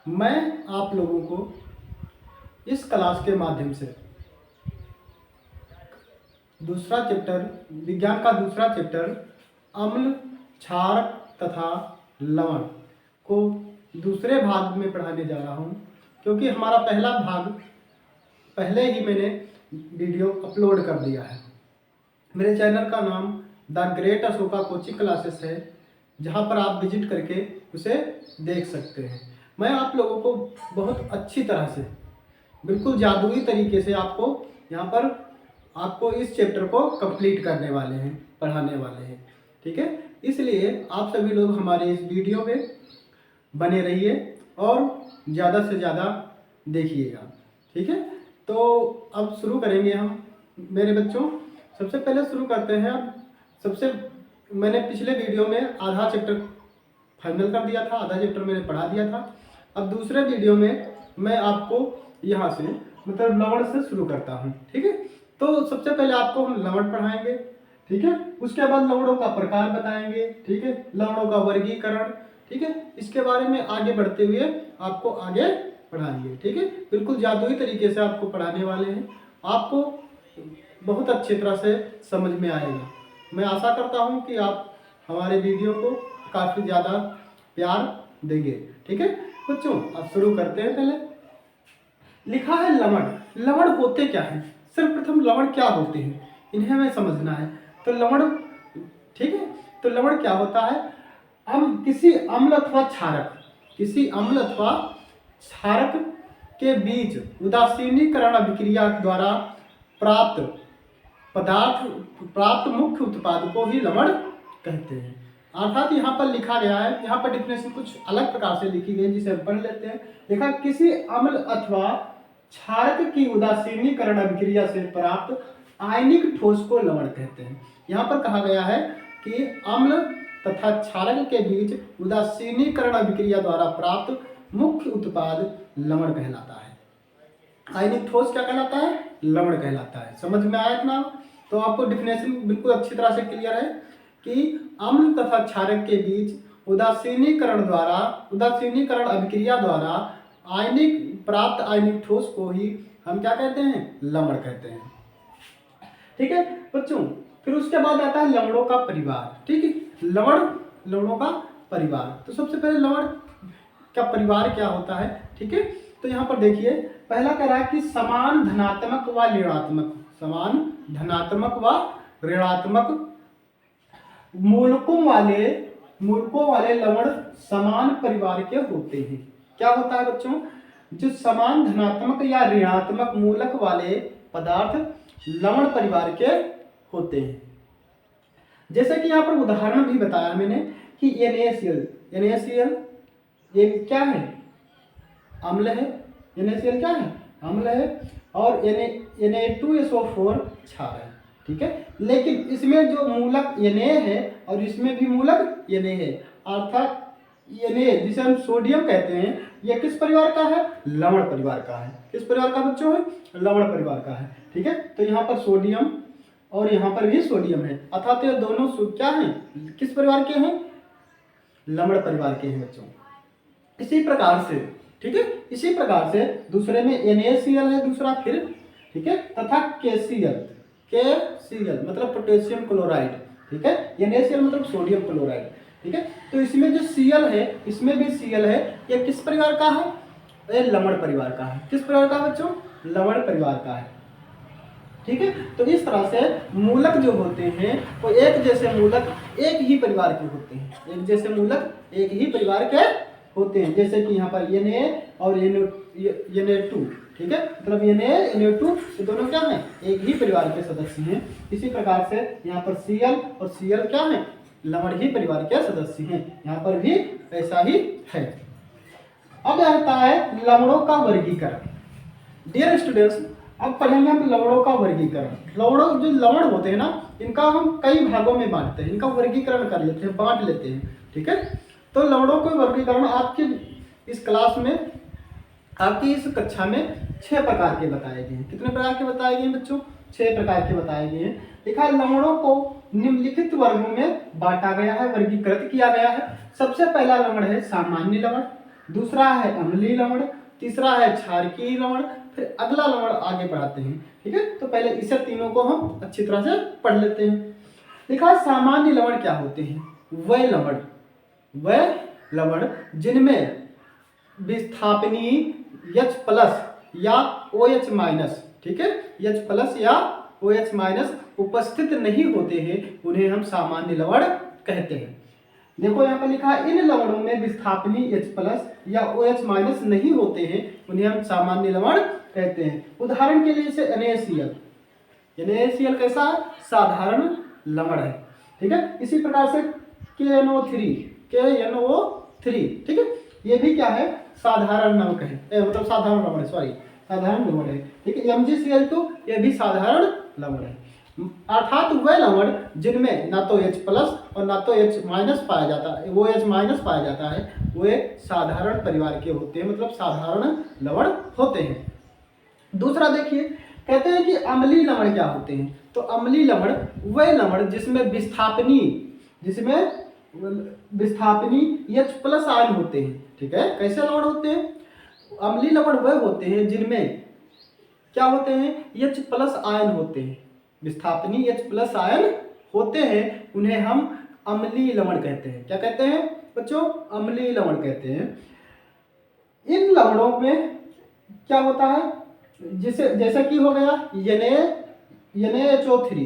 मैं आप लोगों को इस क्लास के माध्यम से दूसरा चैप्टर, विज्ञान का दूसरा चैप्टर अम्ल, क्षारक तथा लवण को दूसरे भाग में पढ़ाने जा रहा हूँ, क्योंकि हमारा पहला भाग पहले ही मैंने वीडियो अपलोड कर दिया है। मेरे चैनल का नाम the great Ashoka coaching classes है, जहाँ पर आप विजिट करके उसे देख सकते हैं। मैं आप लोगों को बहुत अच्छी तरह से, बिल्कुल जादुई तरीके से आपको यहाँ पर आपको इस चैप्टर को कंप्लीट करने वाले हैं, पढ़ाने वाले हैं। ठीक है, इसलिए आप सभी लोग हमारे इस वीडियो में बने रहिए और ज़्यादा से ज़्यादा देखिएगा। ठीक है, तो अब शुरू करेंगे हम मेरे बच्चों। सबसे पहले शुरू करते हैं। मैंने पिछले वीडियो में आधा चैप्टर फाइनल कर दिया था, आधा चैप्टर मैंने पढ़ा दिया था। अब दूसरे वीडियो में मैं आपको यहाँ से मतलब लवण से शुरू करता हूँ। ठीक है, तो सबसे पहले आपको हम लवण पढ़ाएंगे। ठीक है, उसके बाद लवणों का प्रकार बताएंगे। ठीक है, लवणों का वर्गीकरण। ठीक है, इसके बारे में आगे बढ़ते हुए आपको आगे पढ़ाएंगे। ठीक है, बिल्कुल जादुई तरीके से आपको पढ़ाने वाले हैं, आपको बहुत अच्छी तरह से समझ में आएगा। मैं आशा करता हूं कि आप हमारे वीडियो को काफ़ी ज़्यादा प्यार देंगे। ठीक है बच्चों, अब शुरू करते हैं। पहले लिखा है लवण। लवण होते क्या हैं? सर्वप्रथम लवण क्या होते हैं, इन्हें हमें समझना है। तो लवण, ठीक है, तो लवण क्या होता है? किसी अम्ल अथवा क्षारक, किसी अम्ल अथवा क्षारक के बीच उदासीनीकरण अभिक्रिया द्वारा प्राप्त मुख्य उत्पाद को ही लवण कहते हैं। अर्थात यहाँ पर लिखा गया है, यहाँ पर डिफिनेशन कुछ अलग प्रकार से लिखी गई, जिसे हम पढ़ लेते हैं। लिखा किसी अम्ल अथवा क्षारक की उदासीनीकरण अभिक्रिया से प्राप्त आयनिक ठोस को लवण कहते हैं। यहाँ पर कहा गया है कि अम्ल तथा क्षारक के बीच उदासीनीकरण अभिक्रिया द्वारा प्राप्त मुख्य उत्पाद लवण कहलाता है। आयनिक ठोस क्या कहलाता है? लवण कहलाता है। समझ में आया इतना? तो आपको डिफिनेशन बिल्कुल अच्छी तरह से क्लियर है कि अम्ल तथा क्षारक के बीच उदासीनीकरण अभिक्रिया द्वारा प्राप्त आयनिक ठोस को ही हम क्या कहते हैं? लवण कहते हैं। ठीक है बच्चों, फिर उसके बाद आता है लवणों का परिवार। ठीक है, लवणों का परिवार। तो सबसे पहले लवण का परिवार क्या होता है? ठीक है, तो यहाँ पर देखिए, पहला कह रहा है कि समान धनात्मक व ऋणात्मक, समान धनात्मक व ऋणात्मक मूलकों वाले लवण समान परिवार के होते हैं। क्या होता है बच्चों? जो समान धनात्मक या ऋणात्मक मूलक वाले पदार्थ लवण परिवार के होते हैं। जैसे कि यहाँ पर उदाहरण भी बताया मैंने कि NaCl ये क्या है? अम्ल है। NaCl क्या है? अम्ल है। और Na2SO4 क्षार है। ठीक है, लेकिन इसमें जो मूलक Na है और इसमें भी मूलक Na है, अर्थात Na जिसे हम सोडियम कहते हैं, यह किस परिवार का है? लवण परिवार का है। किस परिवार का बच्चों है? लवण परिवार का है। ठीक है, तो यहाँ पर सोडियम और यहाँ पर भी सोडियम है, अर्थात ये दोनों क्या हैं? किस परिवार के हैं? लवण परिवार के हैं बच्चों। इसी प्रकार से, ठीक है, इसी प्रकार से दूसरे में NaCl है दूसरा, फिर ठीक है, तथा KCl मतलब पोटेशियम क्लोराइड। ठीक है, NaCl मतलब सोडियम क्लोराइड। ठीक है, तो इसमें जो Cl है, इसमें भी Cl है, ये किस परिवार का है? ये लवण परिवार का है। किस परिवार का बच्चों? लवण परिवार का है। ठीक है, तो इस तरह से मूलक जो होते हैं वो एक जैसे मूलक एक ही परिवार के होते हैं, एक जैसे मूलक एक ही परिवार के होते हैं। जैसे कि यहाँ पर Na और Na2, ठीक है, मतलब Na2 ये दोनों क्या हैं? एक ही परिवार के सदस्य हैं। इसी प्रकार से यहाँ पर Cl और Cl क्या हैं? लवण ही परिवार के सदस्य हैं। यहाँ पर भी ऐसा ही है। अब आता है लवणों का वर्गीकरण। डियर स्टूडेंट्स, अब पढ़ेंगे हम लवणों का वर्गीकरण। जो लवण होते हैं ना, इनका हम कई भागों में बांटते हैं, इनका वर्गीकरण कर लेते हैं, बांट लेते हैं। ठीक है, तो लवणों के वर्गीकरण आपकी इस क्लास में, आपकी इस कक्षा में 6 प्रकार के बताए गए हैं। कितने प्रकार के बताए गए हैं बच्चों? 6 प्रकार के बताए गए हैं। लिखा लवणों को निम्नलिखित वर्गों में बांटा गया है, वर्गीकृत किया गया है। सबसे पहला लवण है सामान्य लवण। दूसरा है अम्लीय लवण, तीसरा है क्षारकीय लवण, फिर अगला लवण आगे बढ़ाते हैं। ठीक है, तो पहले इसे तीनों को हम अच्छी तरह से पढ़ लेते हैं। लिखा है सामान्य लवण क्या होते हैं? वह लवण जिनमें विस्थापनीय H+ या OH-, ठीक है, H+ या OH- उपस्थित नहीं होते हैं, उन्हें हम सामान्य लवण कहते हैं। देखो यहाँ पर लिखा है इन लवणों में विस्थापनीय H+ या OH- नहीं होते हैं, उन्हें हम सामान्य लवण कहते हैं। उदाहरण के लिए जैसे NaCl कैसा है? साधारण लवण है। ठीक है, इसी प्रकार से KNO3, ठीक है, ये भी क्या है? साधारण नमक है, मतलब साधारण लवण है, सॉरी, साधारण लवण है। ठीक है, MgCl2 ये भी साधारण लवण है। अर्थात वह लवण जिनमें ना तो H+ और ना तो H- पाया जाता है, वो H- पाया जाता है, वे साधारण परिवार के होते हैं, मतलब साधारण लवण होते हैं। दूसरा देखिए, कहते हैं कि अम्लीय लवण क्या होते हैं? तो अम्लीय लवण वह लवण जिसमें विस्थापनीय H+ आयन होते हैं। ठीक है, कैसे लवण होते हैं? अम्लीय लवण वह होते हैं जिनमें क्या होते हैं? H+ आयन होते हैं, विस्थापनीय H+ आयन होते हैं, उन्हें हम अम्लीय लवण कहते हैं। क्या कहते हैं बच्चों? अम्लीय लवण कहते हैं। इन लवणों में क्या होता है? जैसे कि हो गया NaHO3,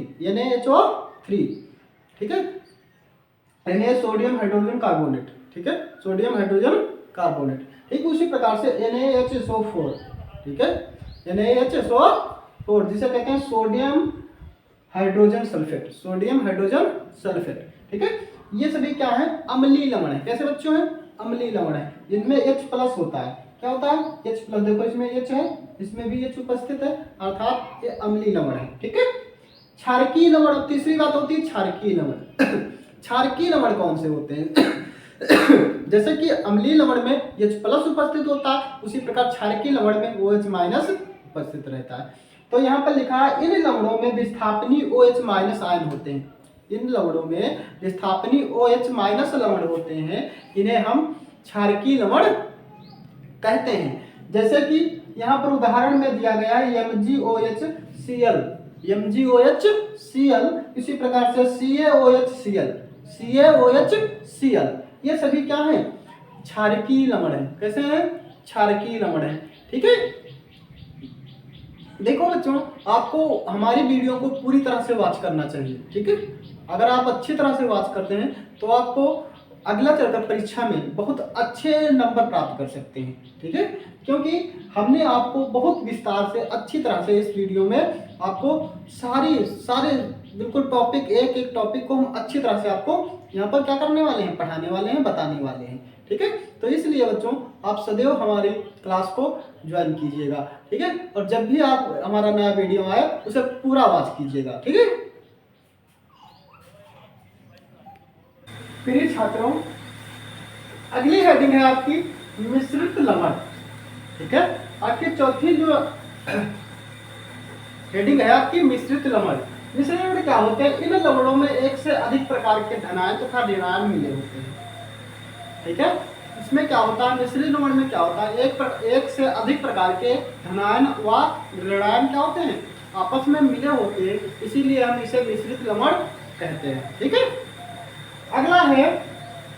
ठीक है, Na सोडियम हाइड्रोजन कार्बोनेट, ठीक है, सोडियम हाइड्रोजन कार्बोनेट। ठीक, उसी प्रकार से NaHSO4, ठीक है, NaHSO4 जिसे कहते हैं सोडियम हाइड्रोजन सल्फेट, ठीक है, ये सभी क्या है? अम्लीय लवण है। कैसे बच्चों है? अम्लीय लवण है, इनमें H+ होता है। क्या होता है? H+, देखो इसमें H है, इसमें भी H उपस्थित है, अर्थात ये अम्लीय लवण है। ठीक है, क्षारकीय लवण, अब तीसरी बात होती है क्षारकीय लवण। क्षारकीय लवण कौन से होते हैं? जैसे कि अम्लीय लवण में H+ उपस्थित होता है, उसी प्रकार क्षारकीय लवण में OH- उपस्थित रहता है। तो यहाँ पर लिखा है इन लवणों में विस्थापनीय OH- आयन होते हैं। इन लवणों में विस्थापनीय OH- लवण होते हैं, इन्हें हम क्षारकीय लवण कहते हैं। जैसे कि यहाँ पर उदाहरण में दिया गया है MgOHCl, इसी प्रकार से CaOHCl, ये सभी क्या है? क्षारकीय लवण है। कैसे हैं? क्षारकीय लवण है। ठीक है, देखो बच्चों, आपको हमारी वीडियो को पूरी तरह से वॉच करना चाहिए। ठीक है, अगर आप अच्छी तरह से वॉच करते हैं तो आपको अगला चैप्टर परीक्षा में बहुत अच्छे नंबर प्राप्त कर सकते हैं। ठीक है, क्योंकि हमने आपको बहुत विस्तार से अच्छी तरह से इस वीडियो में आपको सारे बिल्कुल टॉपिक, एक टॉपिक को हम अच्छी तरह से आपको यहाँ पर क्या करने वाले हैं? पढ़ाने वाले हैं, बताने वाले हैं। ठीक है, तो इसलिए बच्चों आप सदैव हमारी क्लास को ज्वाइन कीजिएगा। ठीक है, और जब भी आप हमारा नया वीडियो आए उसे पूरा वॉच कीजिएगा। ठीक है, प्रिय छात्रों, अगली हेडिंग है आपकी मिश्रित लवण। ठीक है, आपकी चौथी जो हेडिंग है आपकी मिश्रित लवण। मिश्रित लवण क्या होते हैं? इन लवणों में एक से अधिक प्रकार के धनायन तथा ऋणायन मिले होते हैं। ठीक है, इसमें क्या होता है? मिश्रित लवण में क्या होता है? एक से अधिक प्रकार के धनायन व ऋणायन क्या होते हैं? आपस में मिले होते हैं, इसीलिए हम इसे मिश्रित लवण कहते हैं। ठीक है, अगला है,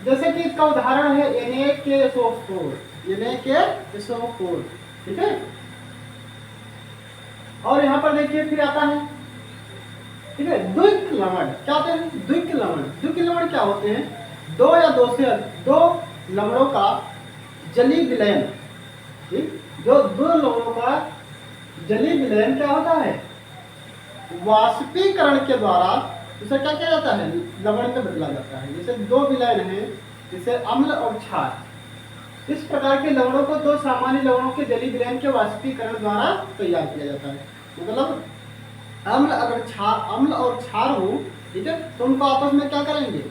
जैसे कि इसका उदाहरण है NaKSO4, ठीक है, और यहाँ पर देखिए फिर आता है, ठीक है, द्विक लवण। क्या होते हैं? द्विक लवण क्या होते हैं? दो या दो लवणों का जलीय विलयन। ठीक, जो दो लवणों का जलीय विलयन क्या होता है? वाष्पीकरण के द्वारा उसे क्या किया जाता है? लवण में बदला जाता है। जैसे दो विलयन है, जैसे अम्ल और क्षार, इस प्रकार के लवणों को दो सामान्य लवणों के जलीय विलयन के वाष्पीकरण द्वारा तैयार किया जाता है। मतलब अम्ल और क्षार हो, ठीक है, तो उनको आपस में क्या करेंगे?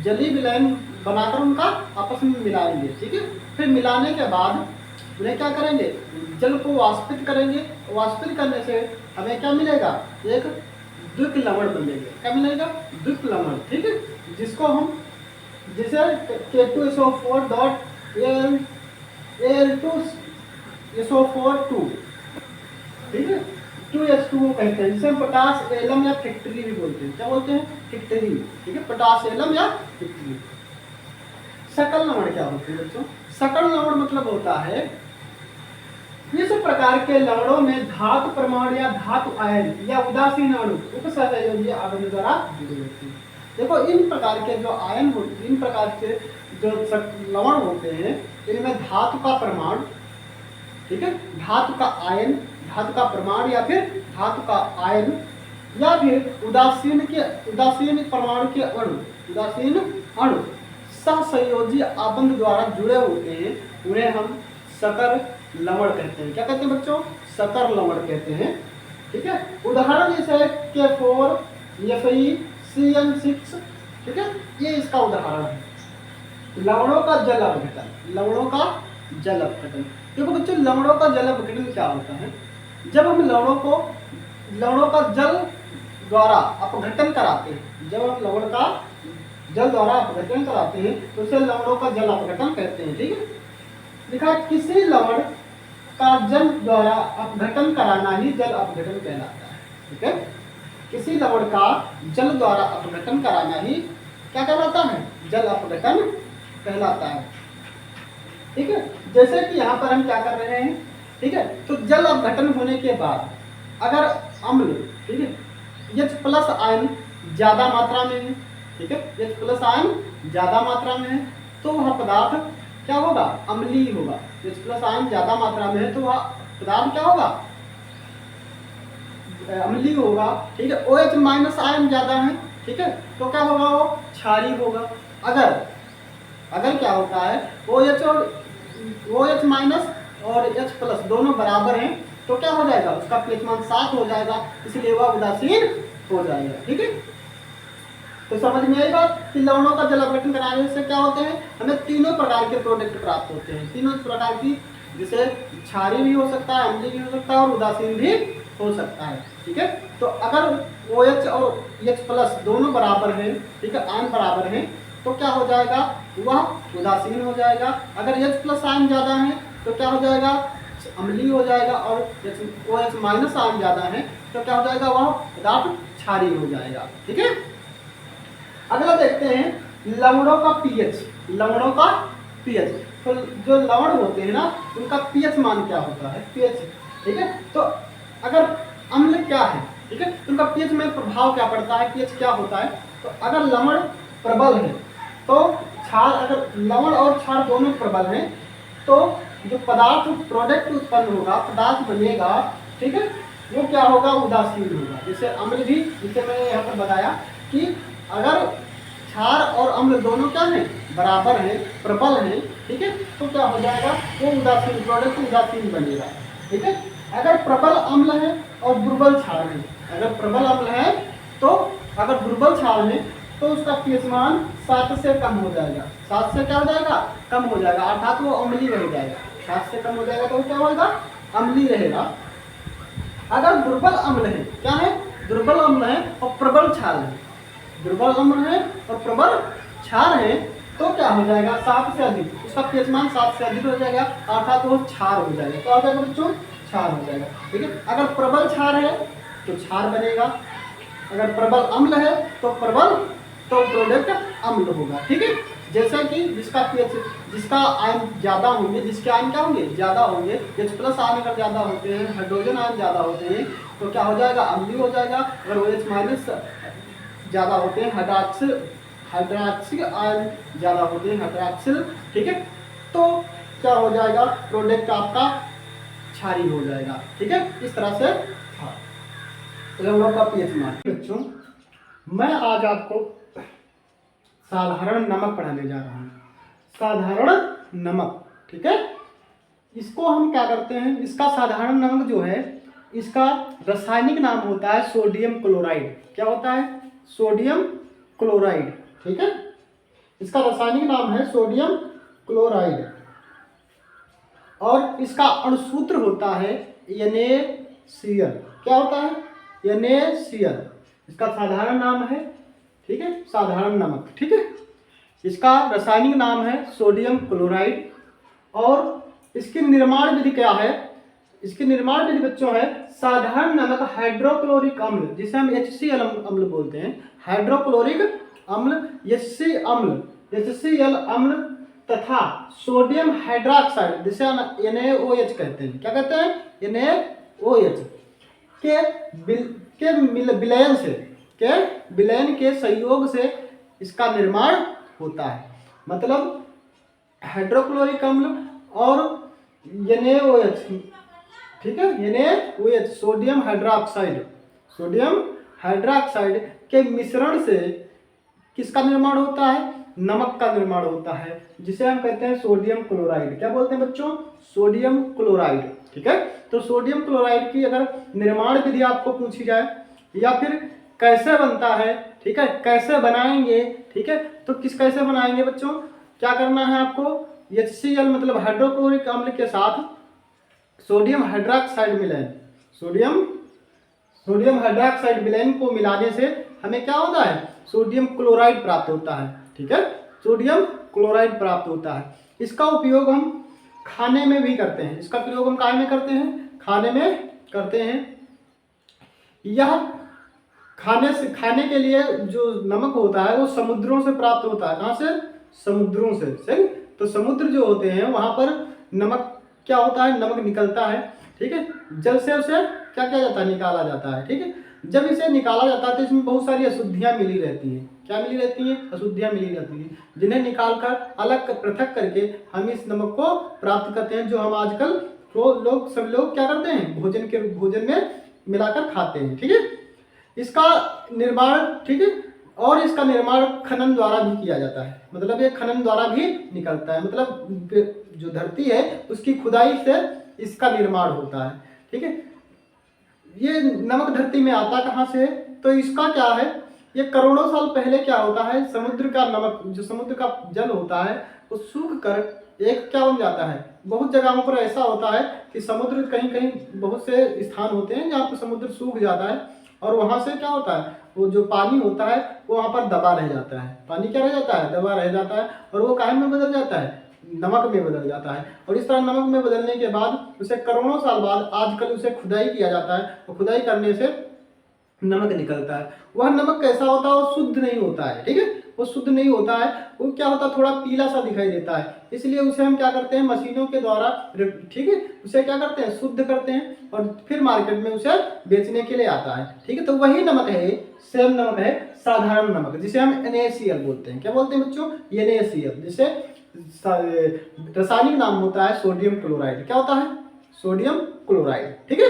जलीय विलयन बनाकर उनका आपस में मिलाएंगे। ठीक है, फिर मिलाने के बाद उन्हें क्या करेंगे? जल को वाष्पित करेंगे। वाष्पित करने से हमें क्या मिलेगा? एक द्विक लवण बनेगा। क्या मिलेगा? द्विक लवण। ठीक है, जिसे K2SO4 Al2SO4 2, ठीक है, 2H2O कहते हैं, जिसे हम पोटास एलम या फैक्ट्री भी बोलते हैं। क्या बोलते हैं? फैक्ट्री, ठीक है, पोटास एलम या फैक्ट्री। सकल लवण क्या होते हैं बच्चों? सकल लवण मतलब होता है इस प्रकार के लवणों में धातु परमाणु या धातु आयन या उदासीन अणु उपसहयोगी आबंध द्वारा जुड़े होते हैं। देखो इन प्रकार के जो आयन होते, इन प्रकार के जो लवण होते हैं, इनमें धातु का परमाणु, ठीक है, धातु का आयन, धातु का परमाणु या फिर धातु का आयन या फिर उदासीन परमाणु के अणु, उदासीन अणु सहसंयोजी आबंध द्वारा जुड़े होते हैं। उन्हें हम सकल लवण कहते हैं। क्या कहते हैं बच्चों? सकल लवण कहते हैं, ठीक है। उदाहरण जैसे K4, Fe, CN6, ठीक है, ये इसका उदाहरण है। लवणों का जल अपघटन, लवणों का जल अपघटन। देखो बच्चों, लवणों का जल अपघटन क्या होता है? जब हम लवणों का जल द्वारा अपघटन कराते हैं, जब हम लवण का जल द्वारा अपघटन कराते हैं तो उसे लवणों का जल अपघटन कहते हैं, ठीक है। लिखा किसी लवण का जल द्वारा अपघटन कराना ही जल अपघटन कहलाता है, ठीक है। किसी लवण का जल द्वारा अपघटन कराना ही क्या कहलाता है? जल अपघटन कहलाता है, ठीक है। जैसे कि यहाँ पर हम क्या कर रहे हैं, ठीक है, तो जल अपघटन होने के बाद अगर अम्ल, ठीक है, H+ आयन ज्यादा मात्रा में है, ठीक है, H+ आयन ज्यादा मात्रा में है तो वह पदार्थ क्या होगा? अम्लीय होगा। H+ आयन ज्यादा मात्रा में है तो वह पदार्थ क्या होगा? अम्लीय होगा, ठीक है। OH- आयन ज्यादा है, ठीक है, तो क्या होगा? वो क्षारीय होगा। अगर क्या होता है OH और H+ दोनों बराबर हैं तो क्या हो जाएगा? उसका pH मान 7 हो जाएगा, इसलिए वह उदासीन हो जाएगा, ठीक है। तो समझ में आई बात कि लवणों का जल अपघटन कराने से क्या होते हैं? हमें तीनों प्रकार के प्रोडक्ट प्राप्त होते हैं, तीनों प्रकार की, जिसे क्षारीय भी हो सकता है, अम्लीय भी हो सकता है और उदासीन भी हो सकता है, ठीक है। तो अगर OH और H+ दोनों बराबर हैं, ठीक है, आयन बराबर हैं, तो क्या हो जाएगा? वह उदासीन हो जाएगा। अगर H+ आयन ज्यादा है तो क्या हो जाएगा? अम्लीय हो जाएगा। और OH- आयन ज्यादा है तो क्या हो जाएगा? वह पदार्थ क्षारीय हो जाएगा, ठीक है। अगला देखते हैं लवणों का pH। लवणों का pH, तो जो लवण होते हैं ना उनका pH मान क्या होता है? pH, ठीक है। तो अगर अम्ल क्या है, ठीक है, उनका pH में प्रभाव क्या पड़ता है? pH क्या होता है? तो अगर लवण प्रबल है तो क्षार, अगर लवण और क्षार दोनों प्रबल हैं तो जो पदार्थ प्रोडक्ट उत्पन्न होगा, पदार्थ बनेगा, ठीक है, वो क्या होगा? उदासीन होगा। जैसे अम्ल भी, जिसे मैंने यहाँ पर बताया कि अगर क्षार और अम्ल दोनों क्या हैं? बराबर हैं, प्रबल हैं, ठीक है, तो क्या हो जाएगा? वो उदासीन, प्रोडक्ट उदासीन बनेगा, ठीक है। अगर प्रबल अम्ल है और दुर्बल क्षार है, अगर प्रबल अम्ल है तो अगर दुर्बल क्षार है तो उसका pH मान 7 से कम हो जाएगा। 7 से क्या हो जाएगा? कम हो जाएगा, अर्थात वो अम्लीय रह जाएगा। 7 से कम हो जाएगा तो क्या होगा? अम्लीय रहेगा। अगर दुर्बल अम्ल है, क्या है? दुर्बल अम्ल है और प्रबल क्षार है, दुर्बल अम्ल है और प्रबल क्षार है तो क्या हो जाएगा? 7 से अधिक, उसका pH मान 7 से अधिक हो जाएगा, अर्थात वो क्षार हो जाएगा। क्या हो जाएगा बच्चों? क्षार हो जाएगा, ठीक है। अगर प्रबल क्षार है तो क्षार बनेगा, अगर प्रबल अम्ल है तो प्रोडक्ट अम्ल होगा, ठीक है। जैसे कि जिसका pH, जिसका आयन ज्यादा होंगे, जिसके आयन क्या होंगे? ज्यादा होंगे, H+ आयन अगर ज्यादा होते हैं, हाइड्रोजन आयन ज्यादा होते हैं तो क्या हो जाएगा? अम्लीय हो जाएगा। अगर OH- ज्यादा होते हैं, हाइड्रोक्सिल आयन ज्यादा होते हैं, हाइड्रोक्सिल, ठीक है, तो क्या हो जाएगा? प्रोडक्ट आपका क्षारीय हो जाएगा, ठीक है। इस तरह से था लवणों का pH मान। बच्चों, मैं आज आपको साधारण नमक पढ़ाने जा रहा हूँ। साधारण नमक, ठीक है। इसको हम क्या करते हैं? इसका साधारण नमक जो है, इसका रासायनिक नाम होता है सोडियम क्लोराइड। क्या होता है? सोडियम क्लोराइड, ठीक है। इसका रासायनिक नाम है सोडियम क्लोराइड और इसका अणुसूत्र होता है NaCl। क्या होता है? NaCl। इसका साधारण नाम है, ठीक है, साधारण नमक, ठीक है। इसका रासायनिक नाम है सोडियम क्लोराइड और इसकी निर्माण विधि क्या है? इसकी निर्माण विधि बच्चों है साधारण नमक हाइड्रोक्लोरिक अम्ल, जिसे हम HCl अम्ल बोलते हैं, हाइड्रोक्लोरिक अम्ल, HCl अम्ल तथा सोडियम हाइड्रोक्साइड, जिसे हम NaOH कहते हैं। क्या कहते हैं? NaOH विलयन के संयोग से इसका निर्माण होता है। मतलब हाइड्रोक्लोरिक अम्ल और NaOH, ठीक है, NaOH सोडियम हाइड्रोक्साइड के मिश्रण से किसका निर्माण होता है? नमक का निर्माण होता है, जिसे हम कहते हैं सोडियम क्लोराइड। क्या बोलते हैं बच्चों? Sodium chloride. ठीक है, तो सोडियम क्लोराइड की अगर निर्माण विधि आपको पूछी जाए या फिर कैसे बनता है, ठीक है, कैसे बनाएंगे, ठीक है, तो कैसे बनाएंगे बच्चों? क्या करना है आपको? HCl मतलब हाइड्रोक्लोरिक अम्ल के साथ सोडियम हाइड्रोक्साइड विलयन को मिलाने से हमें क्या होता है? सोडियम क्लोराइड प्राप्त होता है। ठीक है, सोडियम क्लोराइड प्राप्त होता है। इसका उपयोग हम खाने में भी करते हैं। इसका प्रयोग हम खाने में करते हैं। यह खाने के लिए जो नमक होता है वो समुद्रों से प्राप्त होता है। कहाँ से? समुद्रों से। सही, तो समुद्र जो होते हैं वहां पर नमक क्या होता है? नमक निकलता है। ठीक है, जल से उसे क्या किया जाता है? निकाला जाता है। ठीक है, जब इसे निकाला जाता है तो इसमें बहुत सारी अशुद्धियां मिली रहती हैं। क्या मिली रहती हैं? अशुद्धियां मिली रहती हैं, जिन्हें निकालकर अलग पृथक करके हम इस नमक को प्राप्त करते हैं, जो हम आजकल सब लोग क्या करते हैं? भोजन में मिलाकर खाते हैं। ठीक है, इसका निर्माण, ठीक है, और इसका निर्माण खनन द्वारा भी किया जाता है। मतलब ये खनन द्वारा भी निकलता है, मतलब जो धरती है उसकी खुदाई से इसका निर्माण होता है। ठीक है, ये नमक धरती में आता कहाँ से है? तो इसका क्या है? ये करोड़ों साल पहले क्या होता है? समुद्र का नमक, जो समुद्र का जल होता है वो सूख कर एक क्या बन जाता है? बहुत जगहों पर ऐसा होता है कि समुद्र कहीं कहीं बहुत से स्थान होते हैं जहाँ पर समुद्र सूख जाता है और वहां से क्या होता है? वो जो पानी होता है वो वहां पर दबा रह जाता है। पानी क्या रह जाता है? दबा रह जाता है, और वो काहे में बदल जाता है? नमक में बदल जाता है। और इस तरह नमक में बदलने के बाद उसे करोड़ों साल बाद आजकल उसे खुदाई किया जाता है, और खुदाई करने से नमक निकलता है। वह नमक कैसा होता है? वो शुद्ध नहीं होता है। ठीक है, वो शुद्ध नहीं होता है, वो क्या होता है? थोड़ा पीला सा दिखाई देता है। इसलिए उसे हम क्या करते हैं? मशीनों के द्वारा, ठीक है, उसे क्या करते हैं? शुद्ध करते हैं और फिर मार्केट में उसे बेचने के लिए आता है। ठीक है, तो वही नमक है, सेम नमक है, साधारण नमक, जिसे हम NaCl बोलते हैं। क्या बोलते हैं बच्चों? NaCl, जिसे रासायनिक नाम होता है सोडियम क्लोराइड। क्या होता है? Sodium chloride. ठीक है,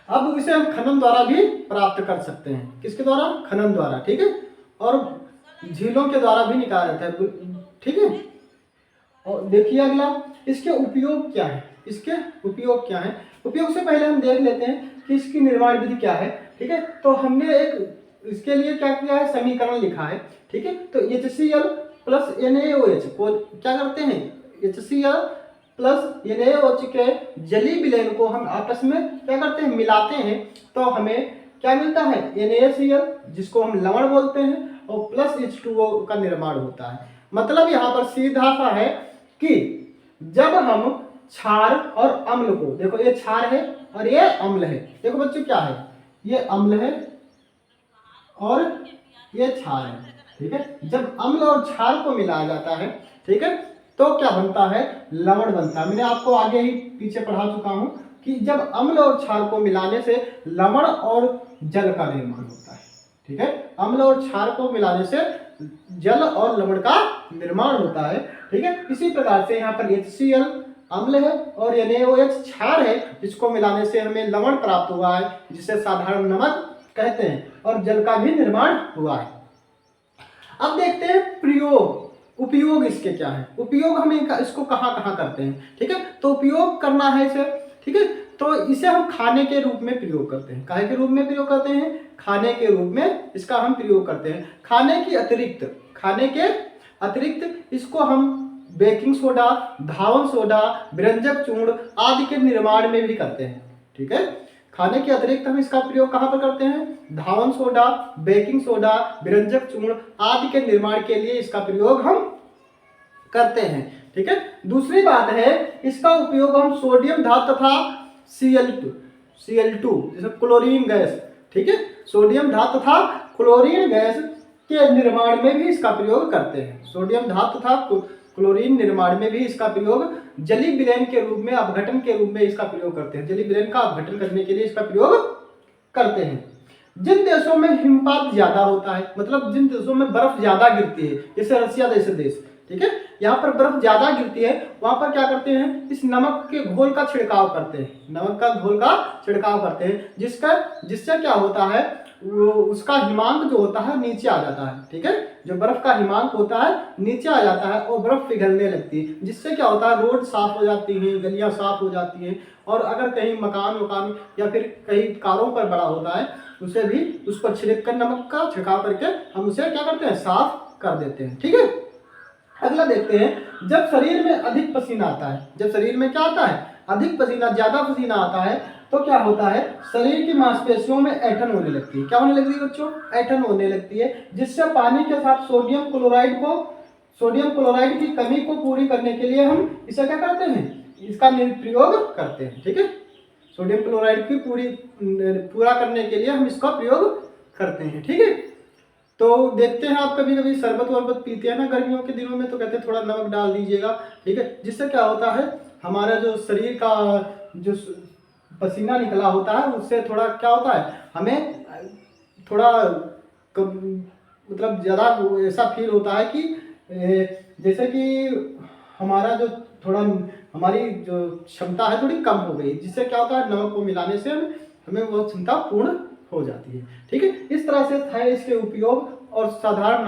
अब इसे हम खनन द्वारा भी प्राप्त कर सकते हैं। किसके द्वारा? खनन द्वारा। ठीक है, और झीलों के द्वारा भी निकाला जाता है। ठीक है, और देखिए अगला, इसके उपयोग क्या है? उपयोग से पहले हम देख लेते हैं कि इसकी निर्माण विधि क्या है। ठीक है, तो हमने एक इसके लिए क्या किया है? समीकरण लिखा है। ठीक है, तो HCl प्लस NaOH को क्या करते हैं? HCl प्लस NaOH के जलीय विलयन को हम आपस में क्या करते हैं? मिलाते हैं, तो हमें क्या मिलता है? NaCl, जिसको हम लवण बोलते हैं, और प्लस H2O का निर्माण होता है। मतलब यहाँ पर सीधा सा है कि जब हम क्षार और अम्ल को, देखो ये क्षार है और ये अम्ल है। देखो बच्चों क्या है? ये अम्ल है और ये क्षार है। ठीक है, जब अम्ल और क्षार को मिलाया जाता है, ठीक है, तो क्या बनता है? लवण बनता है। मैंने आपको आगे ही पीछे पढ़ा चुका हूं कि जब अम्ल और क्षार को मिलाने से लवण और जल का निर्माण होता है। ठीक है, अम्ल और क्षार को मिलाने से जल और लवण का निर्माण होता है। ठीक है, इसी प्रकार से यहाँ पर HCl अम्ल है और NaOH क्षार है, जिसको मिलाने से हमें लवण प्राप्त हुआ है, जिसे साधारण नमक कहते हैं, और जल का भी निर्माण हुआ है। अब देखते हैं उपयोग इसके क्या है? उपयोग हम इसको कहाँ करते हैं? ठीक है, तो उपयोग करना है इसे। ठीक है, तो इसे हम खाने के रूप में प्रयोग करते हैं। काहे के रूप में प्रयोग करते हैं? खाने के रूप में इसका हम प्रयोग करते हैं। खाने के अतिरिक्त इसको हम बेकिंग सोडा, धावन सोडा, व्यंजक चूर्ण आदि के निर्माण में भी करते हैं। ठीक है, खाने के अतिरिक्त हम इसका प्रयोग कहाँ पर करते हैं? धावन सोडा, बेकिंग सोडा, व्यंजक चूर्ण आदि के निर्माण के लिए इसका प्रयोग हम करते हैं। ठीक है। दूसरी बात है, इसका उपयोग हम सोडियम धातु तथा Cl2 जैसे क्लोरीन गैस, ठीक है, सोडियम धातु तथा क्लोरीन गैस के निर्माण में भी इसका प्रयोग करते हैं। सोडियम धातु तथा क्लोरीन निर्माण में भी इसका प्रयोग जली विलयन के रूप में, अपघटन के रूप में इसका प्रयोग करते हैं। जली विलयन का अपघटन करने के लिए इसका प्रयोग करते हैं। जिन देशों में हिमपात ज्यादा होता है, मतलब जिन देशों में बर्फ ज्यादा गिरती है, जैसे रसिया जैसे देश, ठीक है, यहाँ पर बर्फ ज्यादा गिरती है, वहां पर क्या करते हैं, इस नमक के घोल का छिड़काव करते हैं, नमक का घोल का छिड़काव करते हैं, जिससे क्या होता है, वो उसका हिमांक जो होता है नीचे आ जाता है, ठीक है, जो बर्फ का हिमांक होता है नीचे आ जाता है और बर्फ पिघलने लगती है, जिससे क्या होता है, रोड साफ हो जाती हैं, गलियां साफ हो जाती हैं, और अगर कहीं मकान या फिर कहीं कारों पर बड़ा होता है, उसे भी उस पर छिड़क कर नमक का छिड़काव करके हम उसे क्या करते हैं, साफ कर देते हैं, ठीक है। अगला देखते हैं, जब शरीर में अधिक पसीना आता है, जब शरीर में क्या आता है, अधिक पसीना, ज्यादा पसीना आता है, तो क्या होता है, शरीर की मांसपेशियों में ऐंठन होने लगती है। क्या होने लगती है बच्चों, ऐंठन होने लगती है, जिससे पानी के साथ सोडियम क्लोराइड की कमी को पूरी करने के लिए हम इसे क्या करते हैं, इसका प्रयोग करते हैं, ठीक है। सोडियम क्लोराइड की पूरा करने के लिए हम इसका प्रयोग करते हैं, ठीक है। तो देखते हैं, आप कभी कभी शरबत वरबत पीते हैं ना गर्मियों के दिनों में, तो कहते हैं थोड़ा नमक डाल दीजिएगा, ठीक है, जिससे क्या होता है, हमारा जो शरीर का जो पसीना निकला होता है, उससे थोड़ा क्या होता है, हमें थोड़ा मतलब ज़्यादा ऐसा फील होता है कि जैसे कि हमारा जो थोड़ा हमारी जो क्षमता है थोड़ी कम हो गई, जिससे क्या होता है, नमक को मिलाने से हमें वो क्षमता पूर्ण हो जाती है, ठीक है। इस तरह से है इसके उपयोग। और साधारण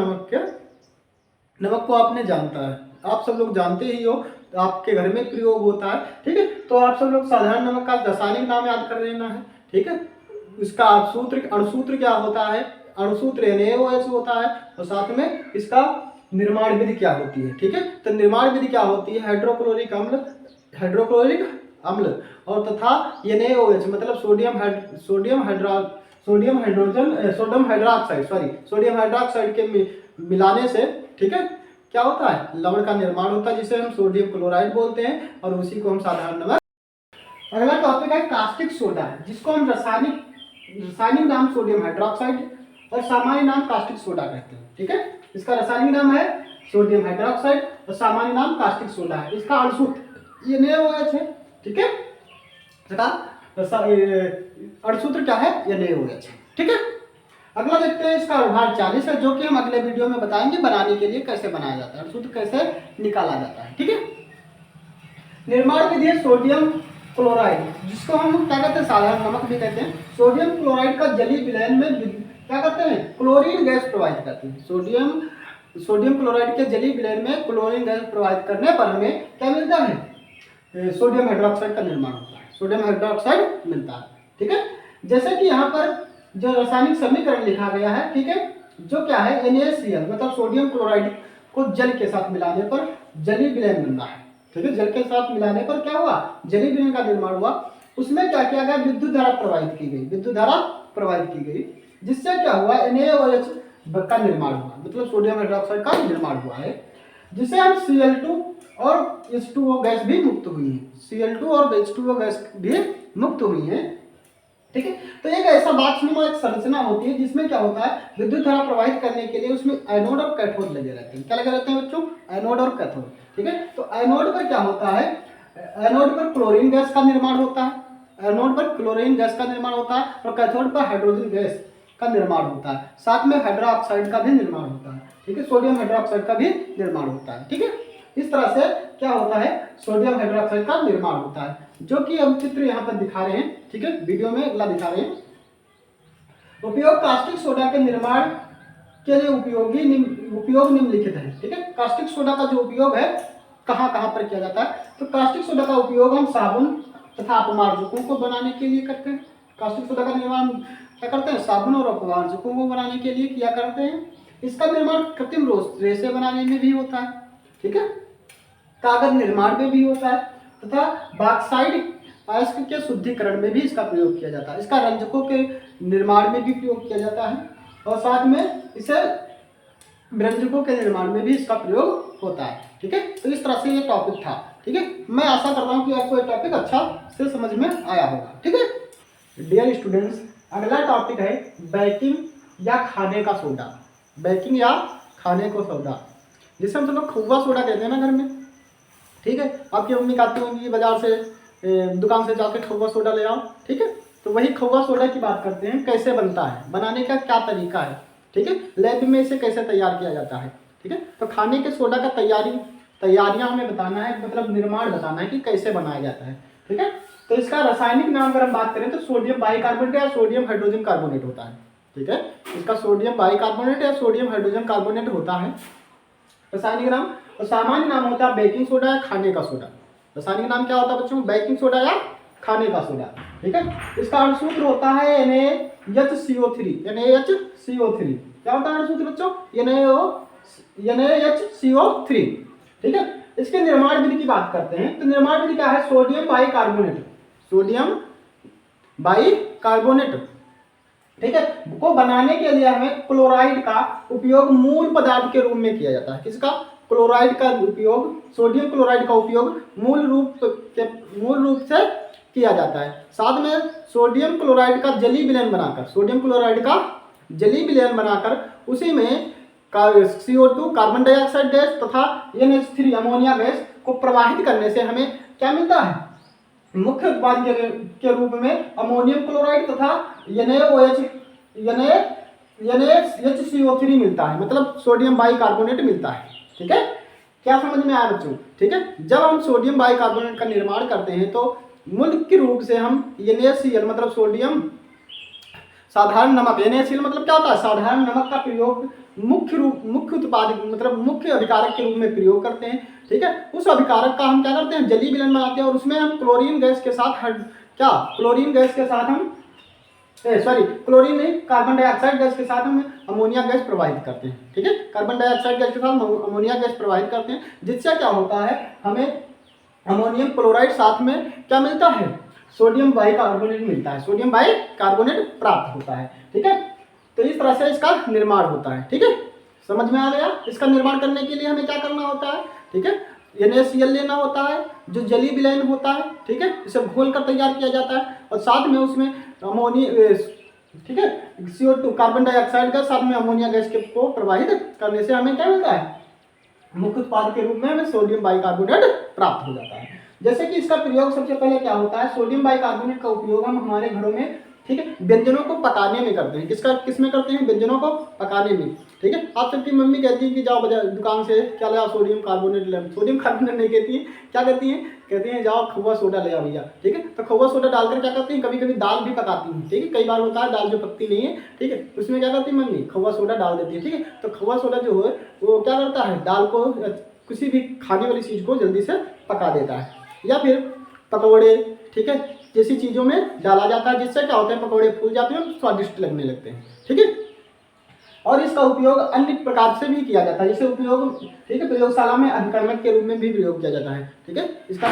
नमक को आपने जानता है, आप सब लोग जानते ही हो, तो आपके घर में प्रयोग होता है, ठीक है। तो आप सब लोग साधारण नमक का रासायनिक नाम याद कर लेना है, ठीक है। इसका अणुसूत्र क्या होता है, अणुसूत्र NaOH होता है, और साथ में इसका निर्माण विधि क्या होती है, ठीक है। तो निर्माण विधि क्या होती है, हाइड्रोक्लोरिक अम्ल और तथा NaOH मतलब सोडियम हाइड्रोक्साइड के मिलाने से, ठीक है, क्या होता है, लवण का निर्माण होता है, जिसे हम सोडियम क्लोराइड बोलते हैं, और उसी को हम साधारण नमक। अगला टॉपिक है कास्टिक सोडा, जिसको हम रासायनिक नाम सोडियम हाइड्रोक्साइड और सामान्य नाम कास्टिक सोडा कहते हैं, ठीक है। इसका रासायनिक नाम है सोडियम हाइड्रोक्साइड और सामान्य नाम कास्टिक सोडा है। इसका अणुसूत्र NaOH है, ठीक है, अणुसूत्र क्या है, NaOH, ठीक है। अगला देखते हैं, इसका व्यवहार 40 है, जो कि हम अगले वीडियो में बताएंगे बनाने के लिए कैसे बनाया जाता है, अणुसूत्र कैसे निकाला जाता है, ठीक है। निर्माण विधि है सोडियम क्लोराइड, जिसको हम क्या कहते हैं, साधारण नमक भी कहते हैं। सोडियम क्लोराइड का जलीय विलयन में क्या करते हैं, क्लोरीन गैस प्रोवाइड करते हैं। सोडियम क्लोराइड के जलीय विलयन में क्लोरीन गैस प्रोवाइड करने पर हमें क्या मिलता है, सोडियम हाइड्रोक्साइड का निर्माण होता है, सोडियम हाइड्रोक्साइड मिलता है, ठीक है। जैसे कि यहाँ पर जो रासायनिक समीकरण लिखा गया है, ठीक है, जो क्या है, NaCl मतलब सोडियम क्लोराइड को जल के साथ मिलाने पर जलीय विलयन बनना है, ठीक है। जल के साथ मिलाने पर क्या हुआ, जलीय विलयन का निर्माण हुआ। उसमें क्या किया गया, विद्युत धारा प्रवाहित की गई, जिससे क्या हुआ, NaOH का निर्माण हुआ, मतलब सोडियम हाइड्रोक्साइड का निर्माण हुआ है, जिसे हम Cl2 और H2O गैस भी मुक्त हुई है, Cl2 और H2O गैस भी मुक्त हुई है, ठीक है। तो एक ऐसा बाक्सनुमा एक संरचना होती है, जिसमें क्या होता है, विद्युत धारा प्रवाहित करने के लिए उसमें एनोड और कैथोड लगे रहते हैं। क्या लगे रहते हैं बच्चों, एनोड और कैथोड, ठीक है। तो एनोड पर क्या होता है, एनोड पर क्लोरीन गैस का निर्माण होता है, और कैथोड पर हाइड्रोजन गैस का निर्माण होता है, साथ में हाइड्रोक्साइड का भी निर्माण होता है, ठीक है, सोडियम हाइड्रोक्साइड का भी निर्माण होता है, ठीक है। इस तरह से क्या होता है, सोडियम हाइड्रोक्साइड का निर्माण होता है, जो कि हम चित्र यहाँ पर दिखा रहे हैं, ठीक है, वीडियो में अगला दिखा रहे हैं। उपयोग कास्टिक सोडा के निर्माण के लिए उपयोग निम्नलिखित है, ठीक है। कास्टिक सोडा का जो उपयोग है कहाँ कहाँ पर किया जाता है, तो कास्टिक सोडा का उपयोग हम साबुन तथा अपमार्जकों को बनाने के लिए करते हैं। कास्टिक सोडा का निर्माण क्या करते हैं, साबुन और अपमार्जकों को बनाने के लिए किया करते हैं। इसका निर्माण कृत्रिम रेसे बनाने में भी होता है, ठीक है, कागज निर्माण में भी होता है, तथा बॉक्साइड अयस्क के शुद्धिकरण में भी इसका प्रयोग किया जाता है। इसका रंजकों के निर्माण में भी प्रयोग किया जाता है, और साथ में इसे व्यंजकों के निर्माण में भी इसका प्रयोग होता है। ठीक है, तो इस तरह से ये टॉपिक था। ठीक है, मैं आशा करता हूँ कि आपको ये टॉपिक अच्छा से समझ में आया होगा। ठीक है डियर स्टूडेंट्स, अगला टॉपिक है बेकिंग या खाने का सोडा। बेकिंग या खाने को सोडा, जिसे हम सब लोग खौवा सोडा कहते हैं ना घर में। ठीक है, आपकी मम्मी कहती होंगी बाजार से दुकान से जाके खौवा सोडा ले आओ। ठीक है, तो वही खौवा सोडा की बात करते हैं, कैसे बनता है, बनाने का क्या तरीका है। ठीक है, लैब में इसे कैसे तैयार किया जाता है। ठीक है, तो खाने के सोडा का तैयारियां हमें बताना है, मतलब निर्माण बताना है कि कैसे बनाया जाता है। ठीक है, तो इसका रासायनिक नाम अगर हम बात करें तो सोडियम बाइकार्बोनेट या सोडियम हाइड्रोजन कार्बोनेट होता है। ठीक है, इसका सोडियम बाइकार्बोनेट या सोडियम हाइड्रोजन कार्बोनेट होता है रासायनिक नाम। और सामान्य नाम होता है बेकिंग सोडा या खाने का सोडा। रासायनिक नाम क्या होता है बच्चों? बेकिंग सोडा या खाने का सोडा। ठीक है, इसका अणुसूत्र होता है NaHCO3। NaHCO3 क्या होता है अणुसूत्र बच्चों? NaHCO3। ठीक है, इसके निर्माण विधि की बात करते हैं तो निर्माण विधि क्या है? Sodium bicarbonate, sodium bicarbonate. ठीक है, को बनाने के लिए हमें क्लोराइड का उपयोग मूल पदार्थ के रूप में किया जाता है। किसका? क्लोराइड का उपयोग, सोडियम क्लोराइड का उपयोग मूल रूप से किया जाता है। साथ में सोडियम क्लोराइड का जली विलयन बनाकर, सोडियम क्लोराइड का जली विलयन बनाकर उसी में CO2 कार्बन डाइऑक्साइड गैस तथा NH3 अमोनिया गैस को प्रवाहित करने से हमें क्या मिलता है? मुख्य उत्पाद के रूप में अमोनियम क्लोराइड तथा NaHCO3 मिलता है, मतलब सोडियम बाइकार्बोनेट मिलता है। ठीक है, क्या समझ में आया बच्चों? ठीक है, जब हम सोडियम बाइकार्बोनेट का निर्माण करते हैं तो मुख्य रूप से हम NaCl मतलब सोडियम साधारण नमक, NaCl मतलब क्या होता है? साधारण नमक का प्रयोग मुख्य उत्पाद मतलब मुख्य अभिकारक के रूप में प्रयोग करते हैं। ठीक है, उस अभिकारक का हम क्या करते हैं? जली विलयन बनाते हैं और उसमें हम क्लोरीन गैस के साथ क्लोरीन नहीं, कार्बन डाइऑक्साइड गैस के साथ हम अमोनिया गैस प्रवाहित करते हैं। ठीक है, कार्बन डाइऑक्साइड गैस के साथ अमोनिया गैस प्रवाहित करते हैं, जिससे क्या होता है? हमें अमोनियम क्लोराइड साथ में क्या मिलता है? सोडियम बाइकार्बोनेट मिलता है, सोडियम बाइकार्बोनेट प्राप्त होता है। ठीक है, तो इस तरह से इसका निर्माण होता है। ठीक है, समझ में आ गया? इसका निर्माण करने के लिए हमें क्या करना होता है? ठीक है, NaCl लेना होता है जो जली विलयन होता है। ठीक है, इसे घोल कर तैयार किया जाता है और साथ में उसमें ठीक है CO2 कार्बन डाइऑक्साइड का साथ में अमोनिया गैस के को प्रवाहित करने से हमें क्या मिलता है? मुख्य उत्पाद के रूप में हमें सोडियम बाइकार्बोनेट प्राप्त हो जाता है। जैसे कि इसका प्रयोग सबसे पहले क्या होता है? सोडियम बाइकार्बोनेट का उपयोग हम हमारे घरों में, ठीक है, व्यंजनों को पकाने में करते हैं। किसमें करते हैं? व्यंजनों को पकाने में। ठीक है, आप सबकी मम्मी कहती है कि जाओ दुकान से क्या ले आओ? सोडियम कार्बोनेट ले। सोडियम कार्बोनेट नहीं कहती है, क्या कहती हैं? कहती हैं जाओ खौवा सोडा ले आओ भैया। ठीक है, तो खौवा सोडा डालकर क्या करती हैं? कभी कभी दाल भी पकाती हैं। ठीक है, कई बार होता है दाल जो पकती नहीं है, ठीक है, उसमें क्या करती है मम्मी? खौवा सोडा डाल देती है। ठीक है, तो खौवा सोडा जो है वो क्या करता है? दाल को, किसी भी खाने वाली चीज़ को जल्दी से पका देता है। या फिर पकौड़े, ठीक है, जैसी चीज़ों में डाला जाता है, जिससे क्या होता है? पकौड़े फूल जाते हैं और स्वादिष्ट लगने लगते हैं। ठीक है, और इसका उपयोग अन्य प्रकार से भी किया जाता है, जैसे उपयोग, ठीक है, प्रयोगशाला में अभिकर्मक के रूप में भी प्रयोग किया जाता है। ठीक है, इसका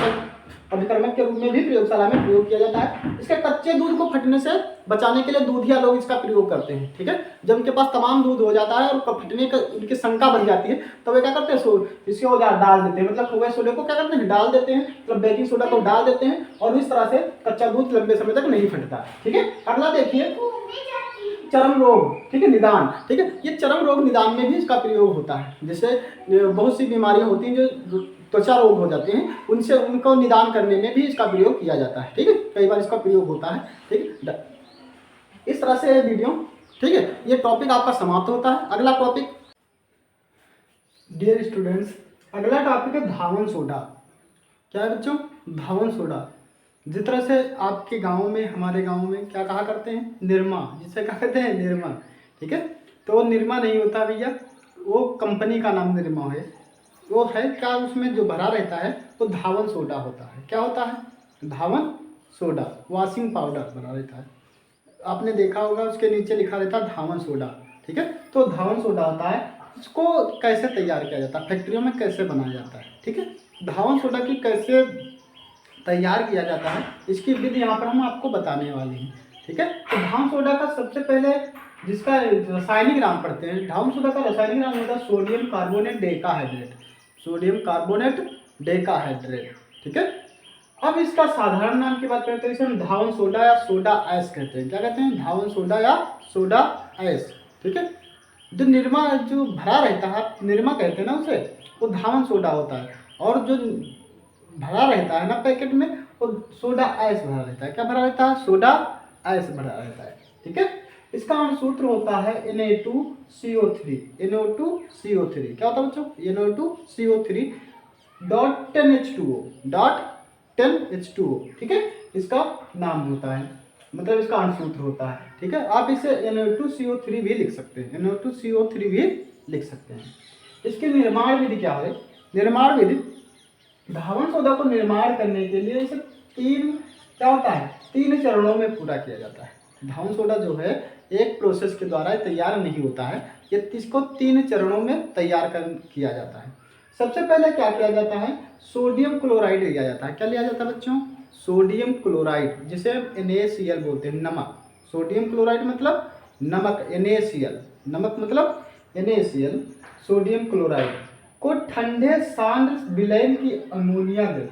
अभिकर्मक के रूप में भी प्रयोगशाला में प्रयोग किया जाता है। इसके कच्चे दूध को फटने से बचाने के लिए दूधिया लोग इसका प्रयोग करते हैं। ठीक है, जब उनके पास तमाम दूध हो जाता है और फटने का उनकी शंका बन जाती है तो वे क्या करते हैं? इसको डाल देते हैं, मतलब खौवे सोडे को क्या करते हैं? डाल देते हैं, मतलब बेकिंग सोडा को डाल देते हैं और इस तरह से कच्चा दूध लंबे समय तक नहीं फटता। ठीक है, अगला देखिए चर्म रोग, ठीक है, निदान। ठीक है, ये चर्म रोग निदान में भी इसका प्रयोग होता है। जैसे बहुत सी बीमारियां होती हैं जो त्वचा रोग हो जाते हैं, उनको निदान करने में भी इसका प्रयोग किया जाता है। ठीक है, कई बार इसका प्रयोग होता है। ठीक है, इस तरह से वीडियो, ठीक है, ये टॉपिक आपका समाप्त होता है। अगला टॉपिक डियर स्टूडेंट्स, अगला टॉपिक है धावन सोडा। क्या है बच्चों? धावन सोडा। जिस तरह से आपके गांव में, हमारे गांव में क्या कहा करते हैं? निरमा, जिसे कहा करते हैं निरमा। ठीक है, तो वो निरमा नहीं होता भैया, वो कंपनी का नाम निरमा है। वो है क्या? उसमें जो भरा रहता है वो धावन सोडा होता है। क्या होता है? धावन सोडा, वॉशिंग पाउडर भरा रहता है। आपने देखा होगा उसके नीचे लिखा रहता है धावन सोडा। ठीक है, तो धावन सोडा होता है। इसको कैसे तैयार किया जाता है? फैक्ट्रियों में कैसे बनाया जाता है? ठीक है, धावन सोडा की कैसे तैयार किया जाता है, इसकी विधि यहाँ पर हम आपको बताने वाले हैं। ठीक है, तो धावन सोडा का सबसे पहले जिसका रासायनिक नाम पढ़ते हैं, धावन सोडा का रासायनिक नाम होता है sodium carbonate decahydrate, sodium carbonate decahydrate. ठीक है। अब इसका साधारण नाम की बात करते हैं, इसे हम धावन सोडा या सोडा ऐश कहते हैं। क्या कहते हैं? धावन सोडा या सोडा ऐश। ठीक है। जो निरमा जो भरा रहता है, निरमा कहते हैं ना उसे, वो धावन सोडा होता है। और जो भरा रहता है ना पैकेट में, वो सोडा ऐश भरा रहता है। क्या भरा रहता है? सोडा ऐश भरा रहता है। ठीक है। इसका सूत्र होता है Na2CO3। NO2CO3 क्या होता है बच्चों? NO2CO3 dot 10H2O dot 10H2O। ठीक है। इसका नाम होता है, मतलब इसका अनुसूत्र होता है। ठीक है। आप इसे Na2CO3 भी लिख सकते हैं, Na2CO3 भी लिख सकते हैं। इसकी निर्माण विधि क्या है? निर्माण विधि, धावन सोडा को निर्माण करने के लिए इसे क्या होता है? 3 चरणों में पूरा किया जाता है। धावन सोडा जो है एक प्रोसेस के द्वारा तैयार नहीं होता है, ये इसको 3 चरणों में तैयार किया जाता है। सबसे पहले क्या किया जाता है? सोडियम क्लोराइड लिया जाता है। क्या लिया जाता है बच्चों? सोडियम क्लोराइड, जिसे NaCl बोलते हैं, नमक। सोडियम क्लोराइड मतलब नमक, NaCl, नमक मतलब NaCl, सोडियम क्लोराइड को ठंडे सांद्र विलयन की अमोनिया गैस,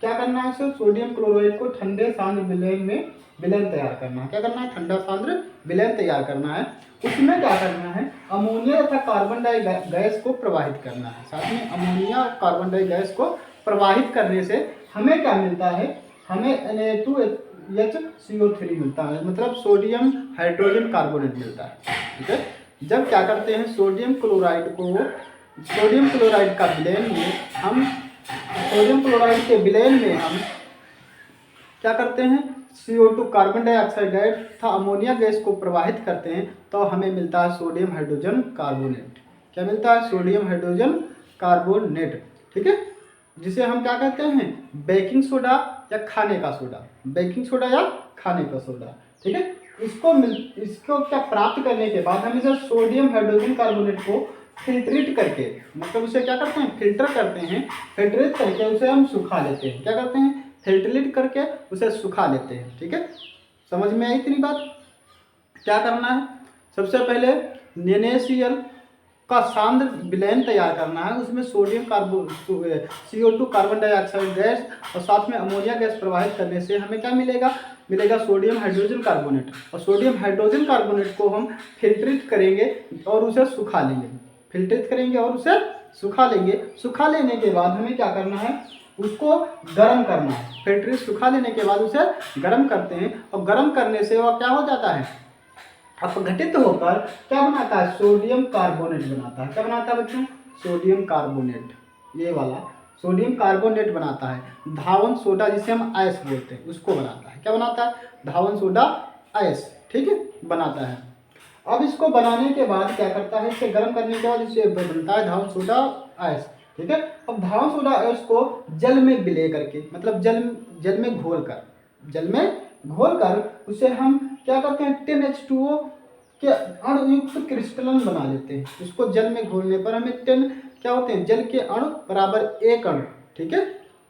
क्या करना है सर? सोडियम क्लोराइड को ठंडे सांद्र विलयन में विलयन तैयार करना है। क्या करना है? ठंडा सांद्र विलयन तैयार करना है। उसमें क्या करना है? अमोनिया तथा कार्बन डाई गैस को प्रवाहित करना है। साथ में अमोनिया और कार्बन डाई गैस को प्रवाहित करने से हमें क्या मिलता है? हमें Na2HCO3 मिलता है, मतलब सोडियम हाइड्रोजन कार्बोनेट मिलता है। ठीक है। जब क्या करते हैं? सोडियम क्लोराइड का विलयन में हम सोडियम क्लोराइड के विलयन में हम क्या करते हैं? CO2 कार्बन डाइऑक्साइड गैस तथा अमोनिया गैस को प्रवाहित करते हैं, तो हमें मिलता है सोडियम हाइड्रोजन कार्बोनेट। क्या मिलता है? Sodium hydrogen carbonate. ठीक है। जिसे हम क्या कहते हैं? बेकिंग सोडा या खाने का सोडा, बेकिंग सोडा या खाने का सोडा। ठीक है। इसको क्या प्राप्त करने के बाद हम इसे सोडियम हाइड्रोजन कार्बोनेट को फिल्ट्रेट करके, मतलब उसे क्या करते हैं? फिल्टर करते हैं। फिल्ट्रेट करके उसे हम सुखा लेते हैं। क्या करते हैं? फिल्ट्रेट करके उसे सुखा लेते हैं। ठीक है। समझ में आई इतनी बात? क्या करना है? सबसे पहले NaCl का सांद्र विलयन तैयार करना है। उसमें sodium CO2 carbon dioxide gas और साथ में अमोनिया गैस प्रवाहित करने से हमें क्या मिलेगा? मिलेगा सोडियम हाइड्रोजन कार्बोनेट। और सोडियम हाइड्रोजन कार्बोनेट को हम फिल्ट्रेट करेंगे और उसे सुखा लेंगे। फिल्ट्रेट करेंगे और उसे सुखा लेंगे। सुखा लेने के बाद हमें क्या करना है? उसको गर्म करना है। फिल्ट्रेट सुखा लेने के बाद उसे गर्म करते हैं, और गर्म करने से वह क्या हो जाता है? अपघटित होकर क्या बनाता है? सोडियम कार्बोनेट बनाता है। क्या बनाता है बच्चों? सोडियम कार्बोनेट, ये वाला सोडियम कार्बोनेट बनाता है। धावन सोडा जिसे हम ऐश बोलते हैं, उसको बनाता है। क्या बनाता है? धावन सोडा ऐश। ठीक है, बनाता है। अब इसको बनाने के बाद क्या करता है? इसे गर्म करने के बाद इसे बनता है धावन सोडा ऐश। ठीक है। अब धावन सोडा ऐश को जल में विलय करके, मतलब जल में घोल कर उसे हम क्या करते हैं? 10H2O के अणुयुक्त क्रिस्टलन बना लेते हैं। इसको जल में घोलने पर हमें 10 क्या होते हैं? जल के अणु बराबर 1 अणु। ठीक है।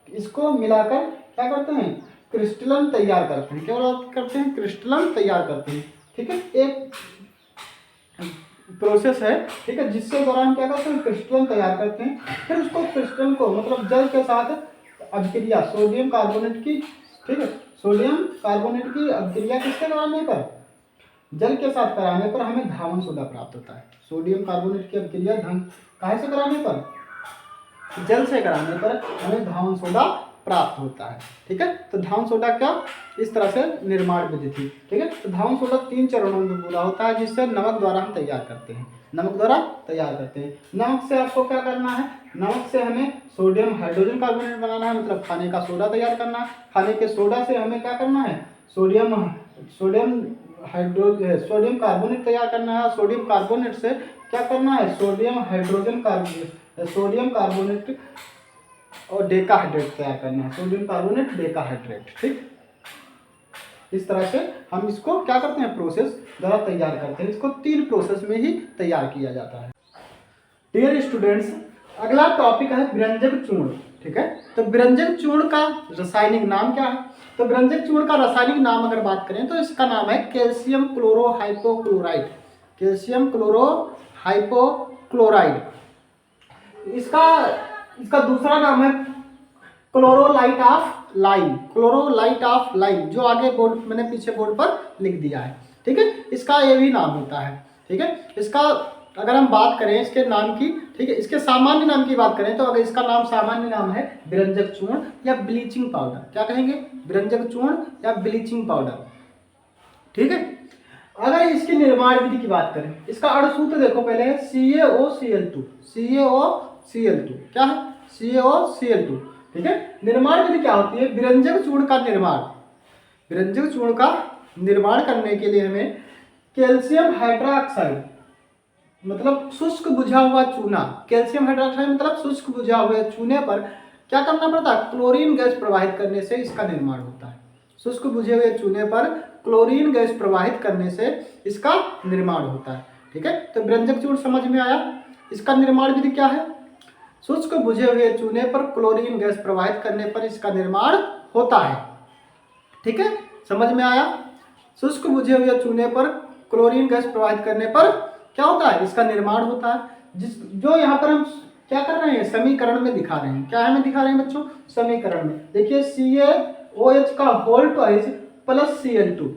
इसको मिलाकर क्या करते हैं? क्रिस्टलन तैयार करते हैं। क्या करते हैं? क्रिस्टलन तैयार करते हैं। ठीक है। एक प्रोसेस है, ठीक है, जिसके दौरान क्या करते हैं? क्रिस्टलन तैयार करते हैं। फिर उसको क्रिस्टलन को मतलब जल के साथ अभिक्रिया सोडियम कार्बोनेट की, ठीक है, सोडियम कार्बोनेट की अभिक्रिया किसके कराने पर? जल के साथ कराने पर हमें धावन सोडा प्राप्त होता है। सोडियम कार्बोनेट की अभिक्रिया काहे से कराने पर? जल से कराने पर हमें धावन सोडा प्राप्त होता है। ठीक है। तो धावन सोडा क्या इस तरह से निर्माण विधि थी। ठीक है। तो धावन सोडा 3 चरणों में पूरा होता है, जिससे नमक द्वारा हम तैयार करते हैं। नमक से आपको क्या करना है? नमक से हमें सोडियम हाइड्रोजन कार्बोनेट बनाना है, मतलब खाने का सोडा तैयार करना है। खाने के सोडा से हमें क्या करना है? सोडियम कार्बोनेट तैयार करना है। सोडियम कार्बोनेट से क्या करना है? सोडियम कार्बोनेट और डेकाहाइड्रेट तैयार करना है। Sodium carbonate decahydrate. ठीक, इस तरह से हम इसको क्या करते हैं? प्रोसेस द्वारा तैयार करते हैं। इसको 3 प्रोसेस में ही तैयार किया जाता है। डियर स्टूडेंट्स, अगला टॉपिक है व्यंजक चूर्ण। ठीक है। तो व्यंजक चूर्ण का रासायनिक नाम क्या है? तो व्यंजक चूर्ण का रासायनिक नाम अगर बात करें तो इसका नाम है calcium chlorohypochloride. Calcium chloro hypochloride. इसका इसका दूसरा नाम है chloride of lime, chloride of lime, जो आगे बोर्ड मैंने पीछे बोर्ड पर लिख दिया है, ठीक है। इसका ये भी नाम होता है, ठीक है। इसका अगर हम बात करें इसके नाम की, ठीक है, इसके सामान्य नाम की बात करें तो अगर इसका नाम सामान्य नाम है विरंजक चूर्ण या ब्लीचिंग पाउडर। क्या कहेंगे? विरंजक चूर्ण या ब्लीचिंग पाउडर, ठीक है। अगर इसकी निर्माण विधि की बात करें, इसका अणुसूत्र देखो पहले है CaOCl2, CaOCl2 क्या है? CaOCl2, ठीक है। निर्माण विधि क्या होती है? विरंजक चूर्ण का निर्माण, विरंजक चूर्ण का निर्माण करने के लिए हमें कैल्शियम हाइड्रोक्साइड मतलब शुष्क बुझा हुआ चूना, कैल्शियम हाइड्रोक्साइड मतलब शुष्क बुझा हुए चूने पर क्या करना पड़ता है? क्लोरीन गैस प्रवाहित करने से इसका निर्माण होता है। शुष्क बुझे हुए चूने पर क्लोरीन गैस प्रवाहित करने से इसका निर्माण होता है, ठीक है। तो विरंजक चूर्ण समझ में आया। इसका निर्माण विधि क्या है? शुष्क बुझे हुए चूने पर क्लोरीन गैस प्रवाहित करने पर इसका निर्माण होता है, ठीक है। समझ में आया? शुष्क बुझे हुए चूने पर क्लोरीन गैस प्रवाहित करने पर क्या होता है? इसका निर्माण होता है। जो यहाँ पर हम क्या कर रहे हैं? समीकरण में दिखा रहे हैं। क्या है में दिखा रहे हैं बच्चों? समीकरण में देखिए CaOH का whole twice plus Cl2,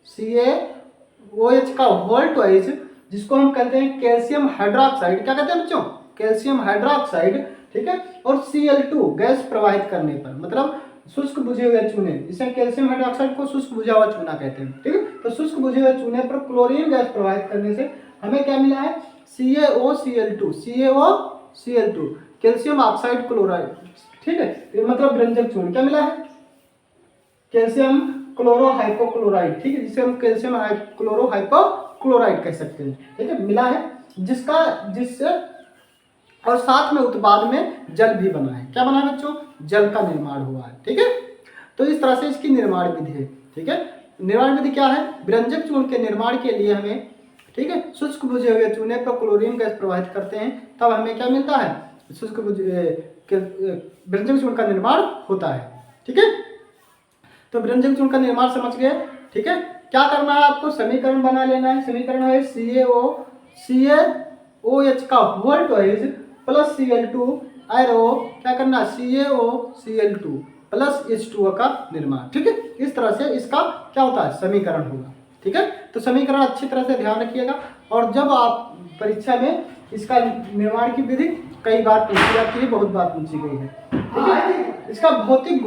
CaOH का होल ट्वाइस जिसको हम कहते हैं कैल्शियम हाइड्रोक्साइड। क्या कहते हैं बच्चों? कैल्शियम हाइड्रोक्साइड, ठीक है। और Cl2 गैस प्रवाहित करने पर मतलब शुष्क बुझे हुए चूने, इसे कैल्शियम हाइड्रोक्साइड को शुष्क बुझा हुआ चूना कहते हैं, ठीक है। तो शुष्क बुझे हुए चूने पर क्लोरीन गैस प्रवाहित करने से हमें क्या मिला है? CaOCl2 कैल्शियम ऑक्साइड क्लोराइड, ठीक है। ये मतलब विरंजक चूर्ण क्या मिला है? कैल्शियम क्लोरो हाइपोक्लोराइड, ठीक है, जिसे हम कैल्शियम क्लोरो हाइपोक्लोराइड कह सकते हैं, ठीक है, मिला है। जिससे और साथ में उत्पाद में जल भी बना है। क्या बना है बच्चों? जल का निर्माण हुआ है, ठीक है। तो इस तरह से इसकी निर्माण विधि है, ठीक है। निर्माण विधि क्या है? विरंजक चूर्ण के निर्माण के लिए हमें, ठीक है, शुष्क बुझे हुए चूने पर क्लोरीन गैस प्रवाहित करते हैं, तब हमें क्या मिलता है? शुष्क विरंजक चूर्ण का निर्माण होता है, ठीक है। तो विरंजक चूर्ण का निर्माण समझ गए, ठीक है। क्या करना है आपको? समीकरण बना लेना है। समीकरण है CaOH का whole twice plus Cl2 arrow क्या करना? CaOCl2 प्लस H2O का निर्माण, ठीक है। इस तरह से इसका क्या होता है? समीकरण होगा, ठीक है। तो समीकरण अच्छी तरह से ध्यान रखिएगा। और जब आप परीक्षा में इसका निर्माण की विधि कई बार पूछी जाती है, बहुत बार पूछी गई है, ठीक है। इसका भौतिक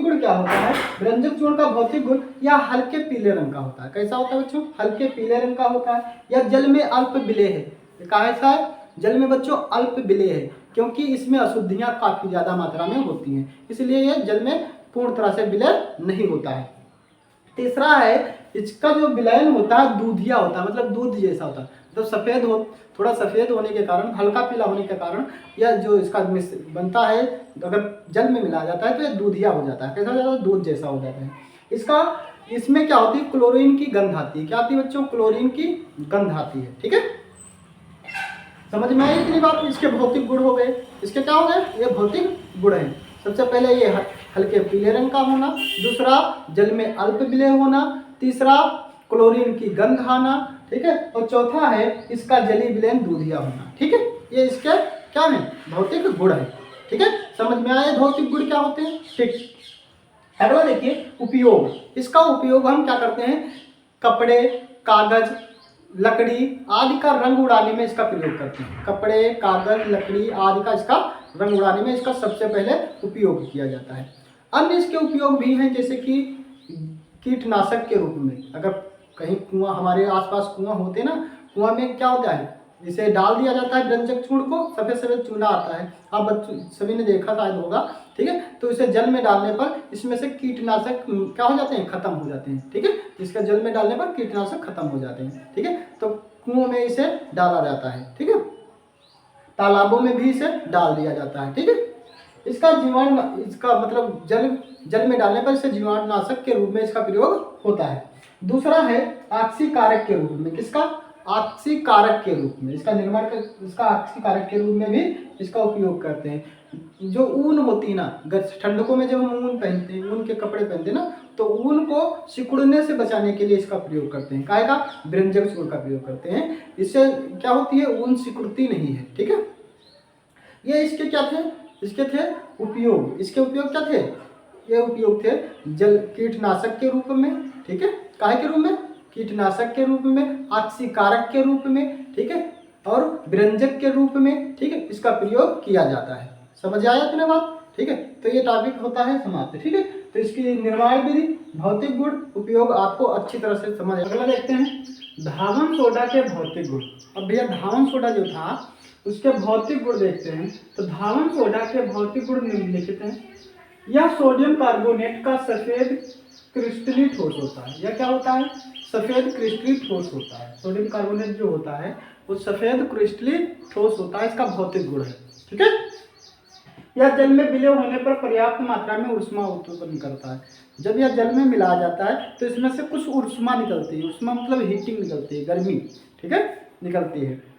गुण क्या होता है? विरंजक चूर्ण का भौतिक गुण या हल्के पीले रंग का होता है। कैसा होता है बच्चों? हल्के पीले रंग का होता है। या जल में अल्प विलेय है। कैसा है? जल में बच्चों अल्प विलेय है, क्योंकि इसमें अशुद्धियां काफी ज्यादा मात्रा में होती हैं, इसलिए यह जल में पूर्ण तरह से विलय नहीं होता है। तीसरा है इसका जो विलयन होता है दूधिया होता है, मतलब दूध जैसा होता है, मतलब सफेद हो, थोड़ा सफेद होने के कारण, हल्का पीला होने के कारण यह जो इसका बनता है अगर जल में मिला जाता है तो यह दूधिया हो जाता है। कैसा हो जाता है? दूध जैसा हो जाता है। इसमें क्या होती है? क्लोरीन की गंध आती है। क्या आती है बच्चों? क्लोरीन की गंध आती है, ठीक है। समझ में आई इतनी बात? इसके भौतिक गुण हो गए। इसके क्या हो गए? ये भौतिक गुण है। सबसे पहले ये हल्के पीले रंग का होना, दूसरा जल में अल्प विलेय होना, तीसरा क्लोरीन की गंध आना, ठीक है, और चौथा है इसका जली विलयन दूधिया होना, ठीक है। ये इसके क्या है? भौतिक गुण है, ठीक है। समझ में आए भौतिक गुण क्या होते हैं? ठीक। अगला देखिए उपयोग। इसका उपयोग हम क्या करते हैं? कपड़े, कागज, लकड़ी आदि का रंग उड़ाने में इसका प्रयोग करते हैं। कपड़े, कागज, लकड़ी आदि का इसका रंग उड़ाने में इसका सबसे पहले उपयोग किया जाता है। अन्य इसके उपयोग भी हैं, जैसे कि कीटनाशक के रूप में। अगर कहीं कुआं, हमारे आसपास कुआं होते ना, कुआं में क्या होता है? इसे डाल दिया जाता है विरंजक चूर्ण को, सफेद सफेद चूना आता है, आप बच्चों सभी ने देखा शायद होगा, ठीक है। तो इसे जल में डालने पर इसमें से कीटनाशक क्या हो जाते हैं? खत्म हो जाते हैं, ठीक है। इसका जल में डालने पर कीटनाशक खत्म हो जाते हैं, ठीक है। तो कुओं में इसे डाला जाता है, ठीक है। तालाबों में भी इसे डाल दिया जाता है, ठीक है। इसका मतलब जल में डालने पर इसे जीवाणुनाशक के रूप में इसका प्रयोग होता है। दूसरा है ऑक्सीकारक के रूप में। किसका? आपसी कारक के रूप में, इसका निर्माण इसका आपसी कारक के रूप में भी इसका उपयोग करते हैं। जो ऊन होती है ना, ठंडकों में जब हम ऊन पहनते हैं, ऊन के कपड़े पहनते हैं ना, तो ऊन को सिकुड़ने से बचाने के लिए इसका प्रयोग करते हैं। काय का? विरंजक सूत्र का प्रयोग करते हैं। इससे क्या होती है, ऊन सिकुड़ती नहीं है। ठीक है, ये इसके क्या थे, इसके थे उपयोग। इसके उपयोग क्या थे? ये उपयोग थे जल कीटनाशक के रूप में। ठीक है, काहे के रूप में? कीटनाशक के रूप में, आपसी कारक के रूप में। ठीक है, और विरंजक के रूप में। ठीक है, इसका प्रयोग किया जाता है। समझ आया अपने बात? ठीक है, तो ये टॉपिक होता है समाप्त। ठीक है, तो इसकी निर्माण विधि, भौतिक गुण, उपयोग आपको अच्छी तरह से समझ। अगला देखते हैं धावन सोडा के भौतिक गुण। अब भैया धावन सोडा जो था उसके भौतिक गुण देखते हैं। तो धावन सोडा के भौतिक गुण निम्नलिखित हैं। यह सोडियम कार्बोनेट का सफेद क्रिस्टली ठोस होता है। यह क्या होता है? सफेद क्रिस्टली ठोस होता है। सोडियम कार्बोनेट जो होता है वो सफेद क्रिस्टली ठोस होता है, इसका भौतिक गुण है। ठीक है, यह जल में विलय होने पर पर्याप्त मात्रा में ऊष्मा उत्पन्न करता है। जब यह जल में मिला जाता है तो इसमें से कुछ ऊष्मा निकलती है। ऊष्मा मतलब हीटिंग निकलती है, गर्मी। ठीक है, निकलती है।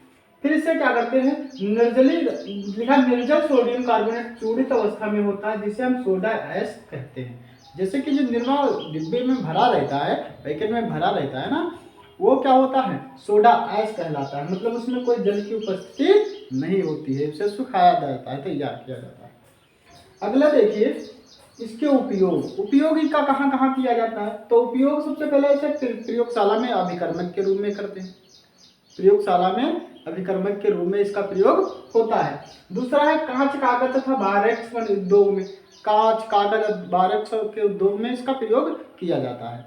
फिर इससे क्या करते हैं, लिखा निर्जल सोडियम कार्बोनेट चूड़ित अवस्था में होता है, जिसे हम सोडा ऐश कहते हैं। जैसे कि जो निर्मा डिब्बे में भरा रहता है, पैकेट में भरा रहता है ना, वो क्या होता है, सोडा ऐश कहलाता है। मतलब उसमें कोई जल की उपस्थिति नहीं होती है, उसे सुखाया जाता है, तैयार किया जाता है। अगला देखिए इसके उपयोग। उपयोग इसका कहाँ कहाँ किया जाता है? तो उपयोग सबसे पहले इसे प्रयोगशाला में अभिकर्मक के रूप में करते हैं। प्रयोगशाला में अभिकर्मक के रूप में इसका प्रयोग होता है। दूसरा है कांच, कागज तथा बारेक्स उद्योग में। कांच, कागज, बारेक्स के उद्योग में इसका प्रयोग किया जाता है।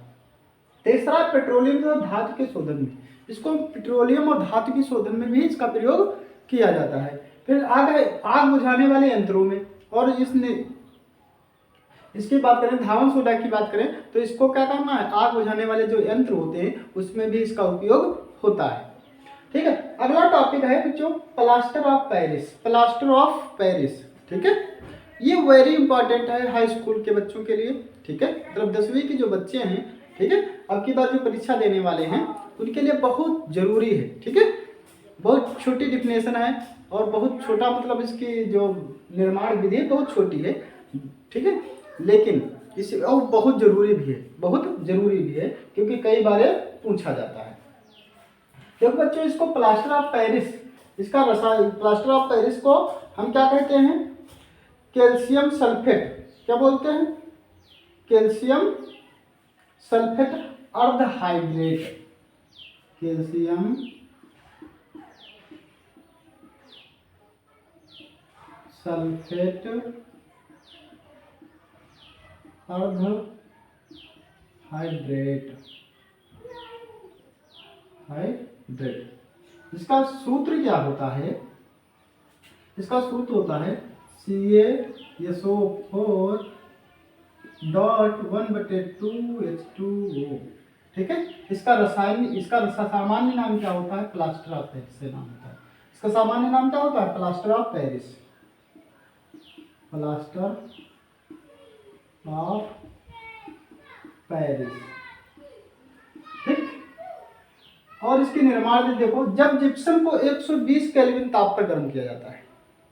तीसरा पेट्रोलियम और धातु के शोधन में। इसको पेट्रोलियम और धातु की शोधन में भी इसका प्रयोग किया जाता है। फिर आगे आग बुझाने वाले यंत्रों में। और इसकी बात करें, धावन सोडा की बात करें, तो इसको क्या करना है, आग बुझाने वाले जो यंत्र होते हैं उसमें भी इसका उपयोग होता है। ठीक है, अगला टॉपिक है बच्चों plaster of Paris. Plaster of Paris, ठीक है, ये वेरी इंपॉर्टेंट है हाई स्कूल के बच्चों के लिए। ठीक है, मतलब 10वीं के जो बच्चे हैं, ठीक है, अब की बार जो परीक्षा देने वाले हैं उनके लिए बहुत जरूरी है। ठीक है, बहुत छोटी डिफिनेशन है और बहुत छोटा, मतलब इसकी जो निर्माण विधि बहुत छोटी है। ठीक है, लेकिन इस और बहुत जरूरी भी है, बहुत जरूरी भी है, क्योंकि कई बार पूछा जाता है। क्योंकि बच्चों इसको प्लास्टर ऑफ पेरिस, इसका रसायन, प्लास्टर ऑफ पेरिस को हम क्या कहते हैं, कैल्शियम सल्फेट। क्या बोलते हैं? कैल्शियम सल्फेट अर्धहाइड्रेट। कैल्शियम सल्फेट अर्धहाइड्रेट, इसका सूत्र क्या होता है? इसका सूत्र होता है CaSO4.1/2H2O। ठीक है, इसका सामान्य नाम क्या होता है? प्लास्टर ऑफ पेरिस से नाम होता है। इसका सामान्य नाम क्या होता है? Plaster of Paris. Plaster of Paris. ठीक, और इसके निर्माण में देखो, जब जिप्सम को 120 केल्विन ताप पर गर्म किया जाता है,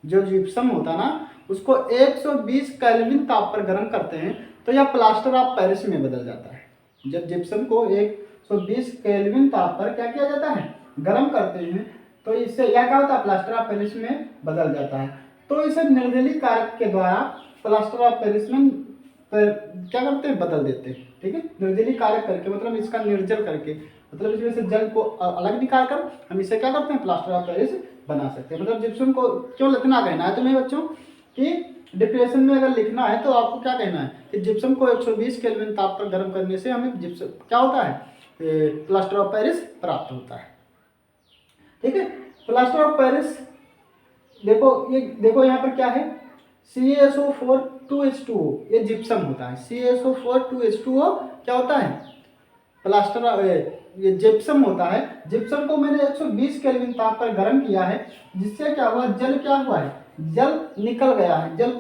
जो जिप्सम होता है ना उसको 120 केल्विन ताप पर गर्म करते हैं तो यह प्लास्टर ऑफ पेरिस में बदल जाता है। जब जिप्सम को 120 केल्विन ताप पर क्या किया जाता है, गर्म करते हैं, तो इससे यह क्या होता है, प्लास्टर ऑफ पेरिस में बदल जाता है। तो इसे निर्जलीय कारक के द्वारा प्लास्टर ऑफ पेरिस में क्या करते हैं, बदल देते हैं। ठीक है, निर्जलीय कारक करके, मतलब इसका निर्जल करके, मतलब इसमें से जल को अलग निकाल कर हम इसे क्या करते हैं, प्लास्टर ऑफ पेरिस बना सकते हैं। मतलब जिप्सम को क्यों लिखना कहना है तुम्हें बच्चों कि डिप्रेशन में अगर लिखना है तो आपको क्या कहना है कि जिप्सम को 120 केल्विन ताप पर गर्म करने से हमें जिप्सम क्या होता है, प्लास्टर ऑफ पेरिस प्राप्त होता है। ठीक है, प्लास्टर ऑफ पेरिस देखो, ये देखो यहाँ पर क्या है, CaSO4 2H2O, ये जिप्सम होता है। CaSO4 2H2O क्या होता है, प्लास्टर, ये जिप्सम होता है। जिप्सम को मैंने 120 केल्विन ताप पर गर्म किया है, जिससे क्या हुआ, जल क्या हुआ है, जल निकल गया है। जल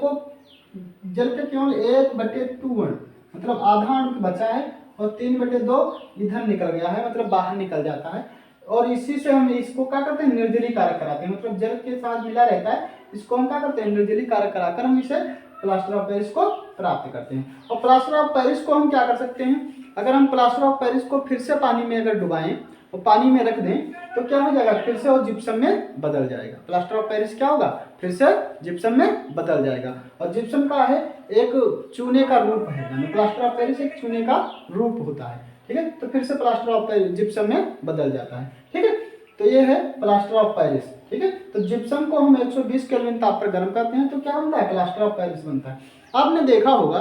के केवल 1/2 मतलब आधा अणु बचा है और 3/2 इधर निकल गया है, मतलब बाहर निकल जाता है। और इसी से हम इसको क्या करते हैं, निर्जलीकरण कराते हैं, मतलब जल के साथ मिला रहता है, इसको हम क्या करते हैं, निर्जलीकरण कराकर हम इसे प्लास्टर ऑफ पेरिस को प्राप्त करते हैं। और प्लास्टर ऑफ पेरिस को हम क्या कर सकते हैं, अगर हम प्लास्टर ऑफ पेरिस को फिर से पानी में अगर डुबाएं और पानी में रख दें तो क्या हो जाएगा, फिर से वो जिप्सम में बदल जाएगा। प्लास्टर ऑफ पेरिस क्या होगा, फिर से जिप्सम में बदल जाएगा। और जिप्सम का है एक चूने का रूप है, प्लास्टर ऑफ पेरिस एक चूने का रूप होता है, ठीक है। तो फिर से प्लास्टर ऑफ पेरिस जिप्सम में बदल जाता है, ठीक है। तो ये है प्लास्टर ऑफ पेरिस, ठीक है। तो जिप्सम को हम 120 केल्विन ताप पर गर्म करते हैं तो क्या बनता है, प्लास्टर ऑफ पेरिस बनता है। आपने देखा होगा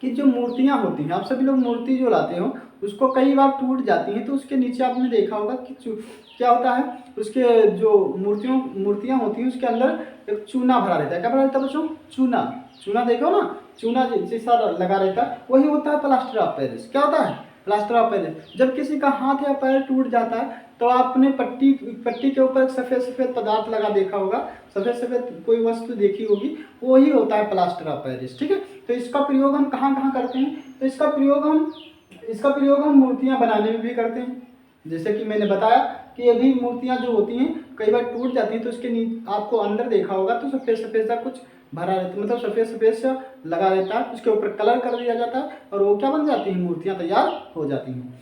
कि जो मूर्तियां होती हैं, आप सभी लोग मूर्ति जो लाते हो उसको कई बार टूट जाती हैं, तो उसके नीचे आपने देखा होगा कि क्या होता है, उसके जो मूर्तियां होती हैं उसके अंदर एक चूना भरा रहता है। क्या भरा रहता है बच्चों, चूना। चूना देखो ना, चूना जैसा लगा रहता है, वही होता है प्लास्टर ऑफ पेरिस। क्या होता है, प्लास्टर ऑफ पेरिस। जब किसी का हाथ या पैर टूट जाता है तो आपने पट्टी के ऊपर सफ़ेद सफ़ेद पदार्थ लगा देखा होगा, सफ़ेद सफ़ेद कोई वस्तु देखी होगी, वही होता है प्लास्टर ऑफ पेरिस, ठीक है। तो इसका प्रयोग हम कहाँ कहाँ करते हैं, तो इसका प्रयोग हम मूर्तियाँ बनाने में भी करते हैं। जैसे कि मैंने बताया कि ये भी मूर्तियाँ जो होती हैं कई बार टूट जाती हैं तो उसके आपको अंदर देखा होगा तो सफ़ेद सफ़ेद सा कुछ भरा रहता है, मतलब सफ़ेद सफ़ेद सा लगा रहता है, उसके ऊपर कलर कर दिया जाता है और वो क्या बन जाती हैं, मूर्तियाँ तैयार हो जाती हैं,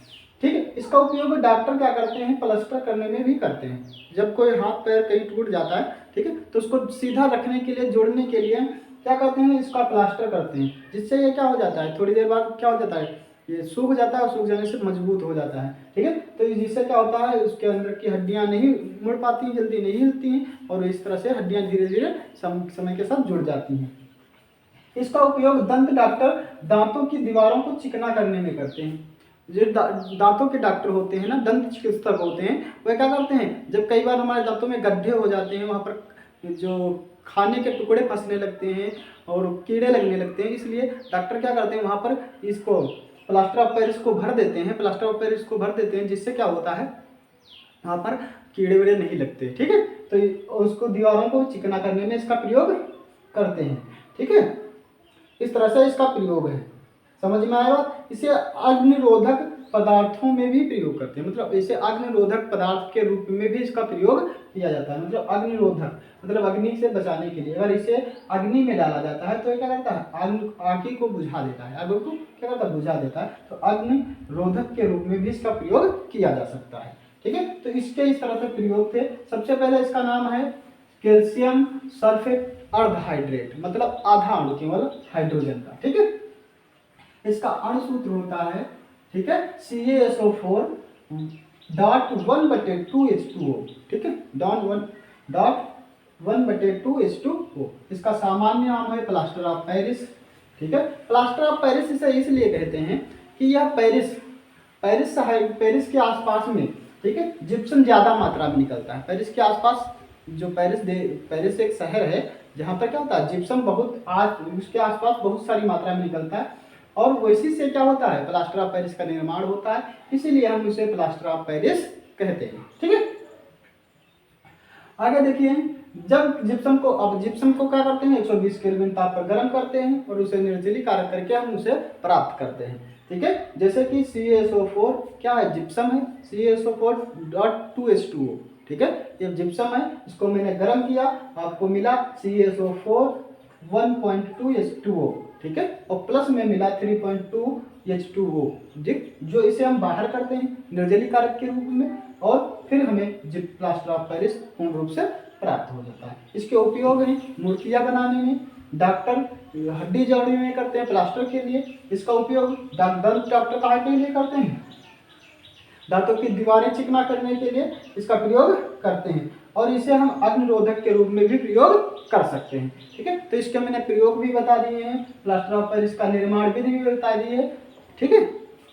ठीक है। इसका उपयोग डॉक्टर क्या करते हैं, प्लास्टर करने में भी करते हैं। जब कोई हाथ पैर कहीं टूट जाता है, ठीक है, तो उसको सीधा रखने के लिए, जोड़ने के लिए क्या करते हैं, इसका प्लास्टर करते हैं, जिससे ये क्या हो जाता है, थोड़ी देर बाद क्या हो जाता है, ये सूख जाता है और सूख जाने से मजबूत हो जाता है, ठीक है। तो जिससे क्या होता है, उसके अंदर की हड्डियां नहीं मुड़ पाती हैं, जल्दी नहीं हिलती हैं और इस तरह से हड्डियां धीरे धीरे समय के साथ जुड़ जाती हैं। इसका उपयोग दंत डॉक्टर दांतों की दीवारों को चिकना करने में करते हैं। जो दांतों के डॉक्टर होते हैं ना, दंत चिकित्सक होते हैं, वह क्या करते हैं, जब कई बार हमारे दांतों में गड्ढे हो जाते हैं, वहाँ पर जो खाने के टुकड़े फंसने लगते हैं और कीड़े लगने लगते हैं, इसलिए डॉक्टर क्या करते हैं, वहाँ पर इसको प्लास्टर ऑफ पेरिस को भर देते हैं, प्लास्टर ऑफ पेरिस को भर देते हैं, जिससे क्या होता है, वहाँ पर कीड़े वीड़े नहीं लगते, ठीक है। तो उसको दीवारों को चिकना करने में इसका प्रयोग करते हैं, ठीक है। इस तरह से इसका प्रयोग है, समझ में आया बात। इसे अग्निरोधक पदार्थों में भी प्रयोग करते हैं, मतलब इसे अग्निरोधक पदार्थ के रूप में भी इसका प्रयोग किया जाता है। मतलब अग्निरोधक मतलब अग्नि से बचाने के लिए, अगर इसे अग्नि में डाला जाता है तो ये क्या करता है, आग को बुझा देता है, आग को क्या करता है, बुझा देता है। तो अग्निरोधक के रूप में भी इसका प्रयोग किया जा सकता है, ठीक है। तो इसके इस तरह से प्रयोग थे। सबसे पहले इसका नाम है कैल्शियम सल्फेट अर्धहाइड्रेट, मतलब आधा अणु केवल हाइड्रोजन का, ठीक है। इसका अणु सूत्र होता है, ठीक है, CaSO4 डॉट 1/2H2O, ठीक है, डॉट 1/2H2O। इसका सामान्य नाम है प्लास्टर ऑफ पेरिस, ठीक है। प्लास्टर ऑफ पेरिस इसे इसलिए कहते हैं कि यह पेरिस के आसपास में, ठीक है, जिप्सम ज्यादा मात्रा में निकलता है। पेरिस के आसपास जो पेरिस एक शहर है जहाँ पर क्या होता है, जिप्सम उसके आसपास बहुत सारी मात्रा में निकलता है और वैसी से क्या होता है, प्लास्टर ऑफ पेरिस का निर्माण होता है, इसीलिए हम इसे प्लास्टर ऑफ पेरिस कहते हैं, ठीक है। आगे देखिए, जब जिप्सम को क्या करते हैं, 120 केल्विन ताप पर गर्म करते हैं और उसे निर्जलीकरण करके हम उसे प्राप्त करते हैं, ठीक है। जैसे कि CaSO4 क्या है, जिप्सम है, CaSO4.2H2O, ठीक है, ये जिप्सम है, इसको मैंने गर्म किया, आपको मिला CaSO4 1.2H2O, ठीक है, और प्लस में मिला 3.2H2O, जो इसे हम बाहर करते हैं निर्जलीकारक के रूप में और फिर हमें प्लास्टर ऑफ पेरिस पूर्ण रूप से प्राप्त हो जाता है। इसके उपयोग हैं मूर्तियां बनाने में, डॉक्टर हड्डी जोड़ने में करते हैं प्लास्टर के लिए। इसका उपयोग दंत डॉक्टर कहाँ के लिए करते हैं, दांतों की दीवारें चिकना करने के लिए इसका प्रयोग करते हैं और इसे हम अग्निरोधक के रूप में भी प्रयोग कर सकते हैं, ठीक है। तो इसके मैंने प्रयोग भी बता दिए हैं, प्लास्टर ऑफ पेरिस का निर्माण विधि भी बता दी है, ठीक है।